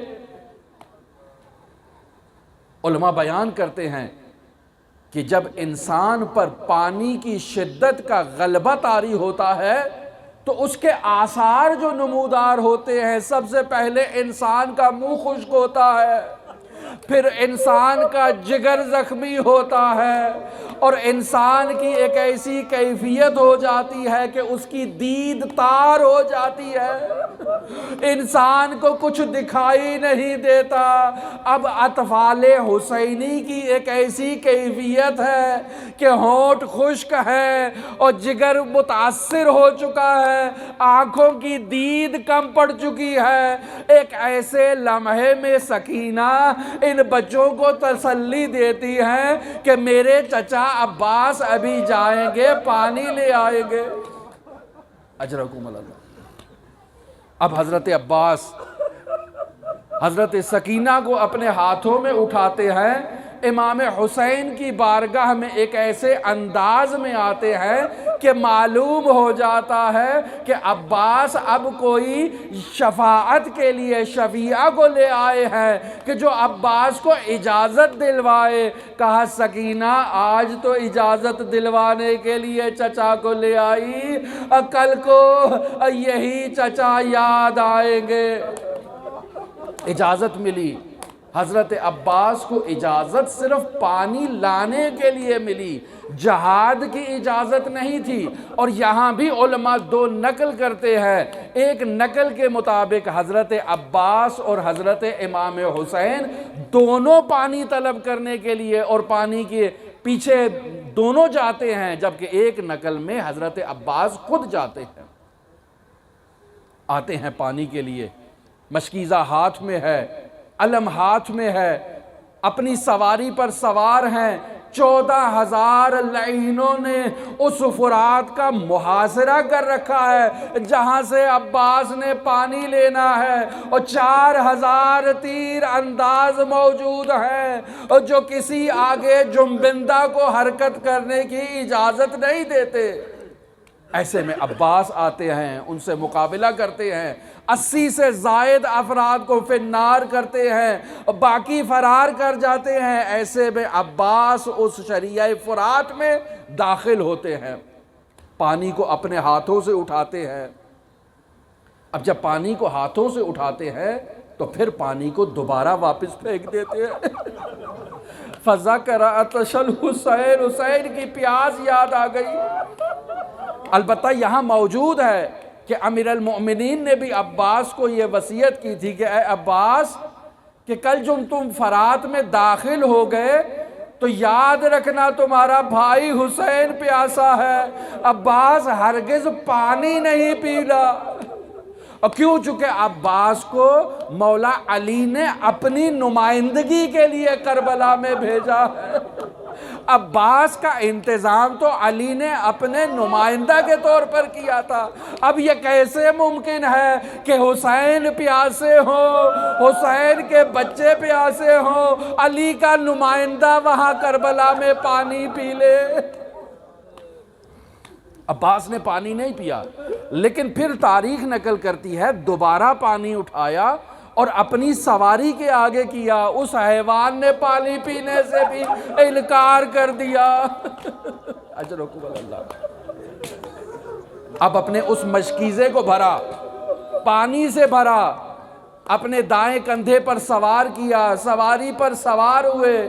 علماء بیان کرتے ہیں کہ جب انسان پر پانی کی شدت کا غلبہ طاری ہوتا ہے تو اس کے آثار جو نمودار ہوتے ہیں، سب سے پہلے انسان کا منہ خشک ہوتا ہے، پھر انسان کا جگر زخمی ہوتا ہے، اور انسان کی ایک ایسی کیفیت ہو جاتی ہے کہ اس کی دید تار ہو جاتی ہے، انسان کو کچھ دکھائی نہیں دیتا۔ اب اطفال حسینی کی ایک ایسی کیفیت ہے کہ ہونٹ خشک ہے اور جگر متاثر ہو چکا ہے، آنکھوں کی دید کم پڑ چکی ہے۔ ایک ایسے لمحے میں سکینہ ان بچوں کو تسلی دیتی ہے کہ میرے چچا عباس ابھی جائیں گے، پانی لے آئیں گے۔ اجرکم اللہ۔ اب حضرت عباس حضرت سکینہ کو اپنے ہاتھوں میں اٹھاتے ہیں، امام حسین کی بارگاہ میں ایک ایسے انداز میں آتے ہیں کہ معلوم ہو جاتا ہے کہ عباس اب کوئی شفاعت کے لیے شفیعہ کو لے آئے ہیں کہ جو عباس کو اجازت دلوائے۔ کہا سکینہ آج تو اجازت دلوانے کے لیے چچا کو لے آئی، کل کو یہی چچا یاد آئیں گے۔ اجازت ملی حضرت عباس کو، اجازت صرف پانی لانے کے لیے ملی، جہاد کی اجازت نہیں تھی۔ اور یہاں بھی علماء دو نقل کرتے ہیں، ایک نقل کے مطابق حضرت عباس اور حضرت امام حسین دونوں پانی طلب کرنے کے لیے اور پانی کے پیچھے دونوں جاتے ہیں، جبکہ ایک نقل میں حضرت عباس خود جاتے ہیں، آتے ہیں پانی کے لیے، مشکیزہ ہاتھ میں ہے، علم ہاتھ میں ہے، اپنی سواری پر سوار ہیں، 14,000 لعینوں نے اس فرات کا محاصرہ کر رکھا ہے جہاں سے عباس نے پانی لینا ہے، اور 4,000 تیر انداز موجود ہیں اور جو کسی آگے جنبندہ کو حرکت کرنے کی اجازت نہیں دیتے۔ ایسے میں عباس آتے ہیں، ان سے مقابلہ کرتے ہیں، 80 سے زائد افراد کو فی النار کرتے ہیں، باقی فرار کر جاتے ہیں۔ ایسے میں عباس اس شریعہ فرات میں داخل ہوتے ہیں، پانی کو اپنے ہاتھوں سے اٹھاتے ہیں۔ اب جب پانی کو ہاتھوں سے اٹھاتے ہیں تو پھر پانی کو دوبارہ واپس پھینک دیتے ہیں۔ فذکر عطش الحسین، حسین کی پیاس یاد آ گئی۔ البتہ یہاں موجود ہے کہ امیر المؤمنین نے بھی عباس کو یہ وصیت کی تھی کہ اے عباس، کہ کل جب تم فرات میں داخل ہو گئے تو یاد رکھنا تمہارا بھائی حسین پیاسا ہے۔ عباس ہرگز پانی نہیں پیلا، اور کیوں؟ چونکہ عباس کو مولا علی نے اپنی نمائندگی کے لیے کربلا میں بھیجا ہے۔ عباس کا انتظام تو علی نے اپنے نمائندہ کے طور پر کیا تھا۔ اب یہ کیسے ممکن ہے کہ حسین پیاسے ہوں، حسین کے بچے پیاسے ہوں، علی کا نمائندہ وہاں کربلا میں پانی پی لے؟ عباس نے پانی نہیں پیا، لیکن پھر تاریخ نقل کرتی ہے دوبارہ پانی اٹھایا اور اپنی سواری کے آگے کیا، اس حیوان نے پانی پینے سے بھی انکار کر دیا۔ اجرکم اللہ۔ اب اپنے اس مشکیزے کو بھرا، پانی سے بھرا، اپنے دائیں کندھے پر سوار کیا، سواری پر سوار ہوئے،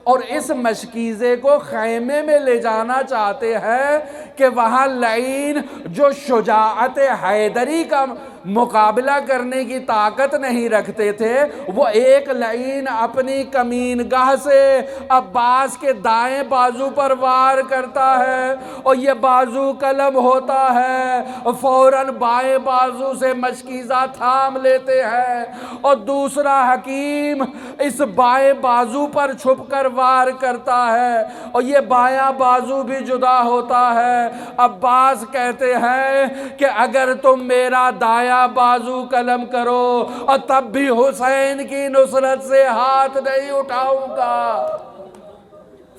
اور اس مشکیزے کو خیمے میں لے جانا چاہتے ہیں کہ وہاں لعین جو شجاعت حیدری کا مقابلہ کرنے کی طاقت نہیں رکھتے تھے، وہ ایک لعین اپنی کمین گاہ سے عباس کے دائیں بازو پر وار کرتا ہے، اور یہ بازو قلم ہوتا ہے، فوراً بائیں بازو سے مشکیزہ تھام لیتے ہیں، اور دوسرا حکیم اس بائیں بازو پر چھپ کر وار کرتا ہے، اور یہ بایاں بازو بھی جدا ہوتا ہے۔ عباس کہتے ہیں کہ اگر تم میرا دایاں بازو قلم کرو اور تب بھی حسین کی نصرت سے ہاتھ نہیں اٹھاؤں گا۔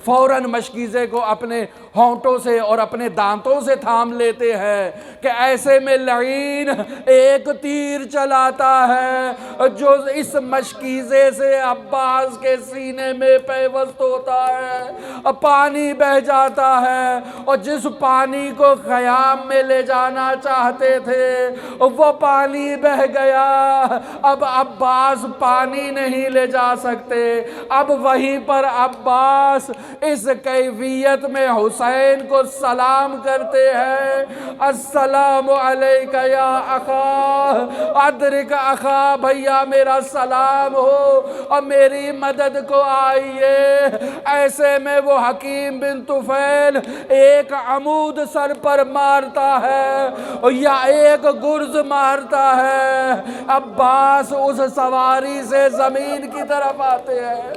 فوراً مشکیزے کو اپنے ہونٹوں سے اور اپنے دانتوں سے تھام لیتے ہیں کہ ایسے میں لعین ایک تیر چلاتا ہے جو اس مشکیزے سے عباس کے سینے میں پیوست ہوتا ہے، پانی بہہ جاتا ہے، اور جس پانی کو خیام میں لے جانا چاہتے تھے وہ پانی بہہ گیا۔ اب عباس پانی نہیں لے جا سکتے، اب وہیں پر عباس اس کیفیت میں حسین کو سلام کرتے ہیں، السلام علیک یا اخا، ادرک اخا، بھیا میرا سلام ہو اور میری مدد کو آئیے۔ ایسے میں وہ حکیم بن طفیل ایک عمود سر پر مارتا ہے یا ایک گرز مارتا ہے، عباس اس سواری سے زمین کی طرف آتے ہیں،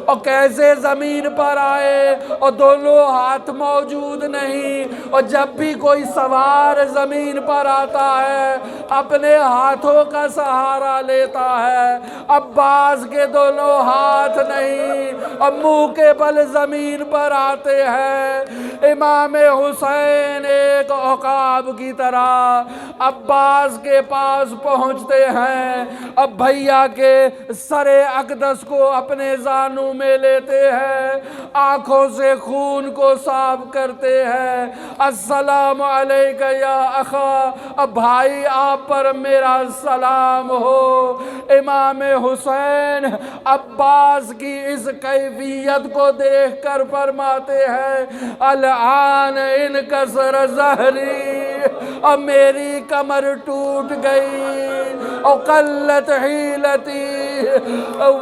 اور کیسے زمین پر آئے اور دونوں ہاتھ موجود نہیں، اور جب بھی کوئی سوار زمین پر آتا ہے اپنے ہاتھوں کا سہارا لیتا ہے، عباس کے دونوں ہاتھ نہیں اور منہ کے بل زمین پر آتے ہیں۔ امام حسین ایک عقاب کی طرح عباس کے پاس پہنچتے ہیں، اب بھیا کے سر اقدس کو اپنے زانوں میں لیتے ہیں، آنکھوں سے خون کو صاف کرتے ہیں، السلام علیک یا اخا، بھائی آپ پر میرا سلام ہو۔ امام حسین عباس کی اس کیفیت کو دیکھ کر فرماتے ہیں، الآن انکسر ظہری، اب میری کمر ٹوٹ گئی، اور قلت حیلتی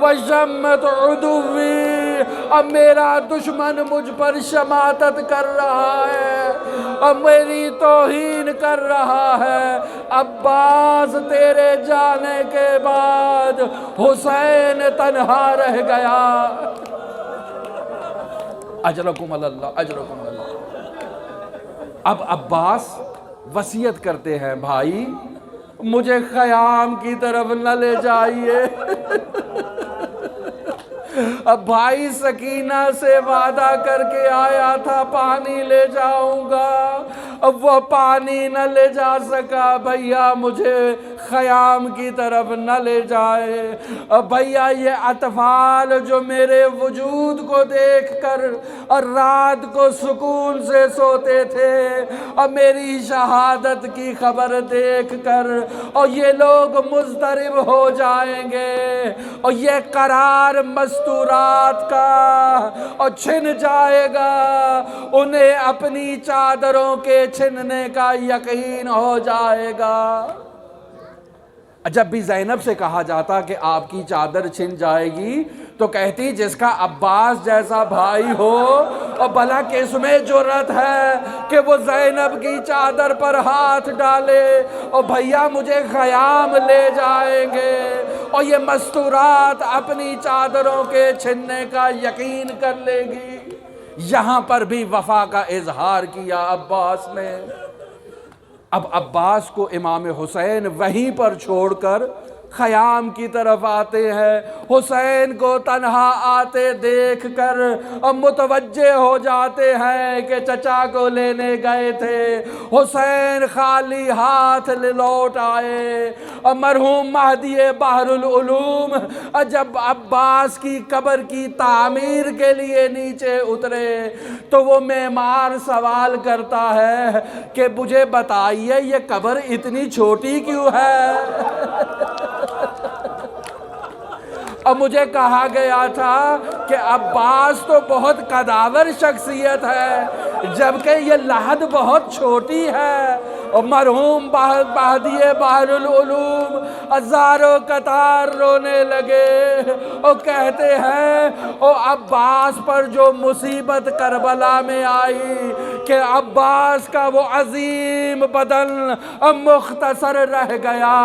وشمت عدوی، اب میرا دشمن مجھ پر شماتت کر رہا ہے، اب میری توہین کر رہا ہے۔ عباس تیرے جانے کے بعد حسین تنہا رہ گیا۔ اجرکم اللہ، اجرکم اللہ۔ اب عباس وصیت کرتے ہیں، بھائی مجھے خیام کی طرف نہ لے جائیے، اب بھائی سکینہ سے وعدہ کر کے آیا تھا پانی لے جاؤں گا، اب وہ پانی نہ لے جا سکا، بھیا مجھے خیام کی طرف نہ لے جائے۔ اب بھیا یہ اطفال جو میرے وجود کو دیکھ کر اور رات کو سکون سے سوتے تھے، اور میری شہادت کی خبر دیکھ کر اور یہ لوگ مضطرب ہو جائیں گے، اور یہ قرار مستورات کا اور چھن جائے گا، انہیں اپنی چادروں کے چھننے کا یقین ہو جائے گا۔ جب بھی زینب سے کہا جاتا کہ آپ کی چادر چھن جائے گی تو کہتی جس کا عباس جیسا بھائی ہو اور بھلا کس میں جرأت ہے کہ وہ زینب کی چادر پر ہاتھ ڈالے، اور بھیا مجھے خیام لے جائیں گے، اور یہ مستورات اپنی چادروں کے چھننے کا یقین کر لے گی۔ یہاں پر بھی وفا کا اظہار کیا عباس نے۔ اب عباس کو امام حسین وہیں پر چھوڑ کر خیام کی طرف آتے ہیں، حسین کو تنہا آتے دیکھ کر متوجہ ہو جاتے ہیں کہ چچا کو لینے گئے تھے، حسین خالی ہاتھ لوٹ آئے۔ مرحوم مہدی بحر العلوم جب عباس کی قبر کی تعمیر کے لیے نیچے اترے تو وہ معمار سوال کرتا ہے کہ مجھے بتائیے یہ قبر اتنی چھوٹی کیوں ہے؟ اور مجھے کہا گیا تھا کہ عباس تو بہت قداور شخصیت ہے جبکہ یہ لحد بہت چھوٹی ہے۔ اور مرحوم مہدی بحر العلوم ہزاروں قطار رونے لگے اور کہتے ہیں او عباس پر جو مصیبت کربلا میں آئی کہ عباس کا وہ عظیم بدن مختصر رہ گیا،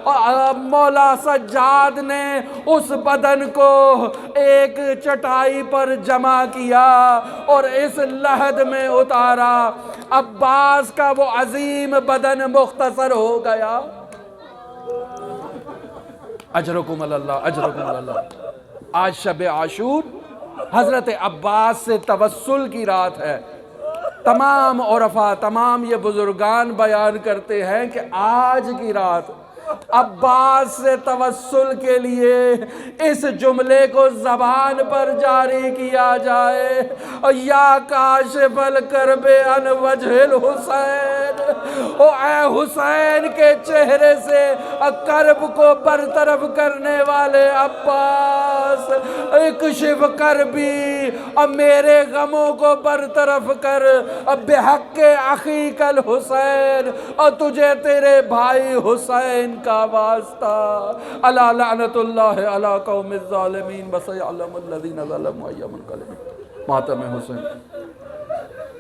اور مولا سجاد نے اس بدن کو ایک چٹائی پر جمع کیا اور اس لحد میں اتارا، عباس کا وہ عظیم بدن مختصر ہو گیا۔ اجرکم اللہ، اجرکم اللہ۔ آج شب عاشور حضرت عباس سے توسل کی رات ہے۔ تمام عرفاء، تمام یہ بزرگان بیان کرتے ہیں کہ آج کی رات عباس سے توسل کے لیے اس جملے کو زبان پر جاری کیا جائے، یا کاشف الکرب عن وجہ الحسین، او اے حسین کے چہرے سے کرب کو برطرف کرنے والے عباس، اکشف کربی، اور میرے غموں کو برطرف کر بحق اخیک الحسین، اور تجھے تیرے بھائی حسین کا واسطہ۔ الا لعنت اللہ علی قوم الظالمین وسیعلم الذین ظلموا ای منقلب۔ ماتم حسین۔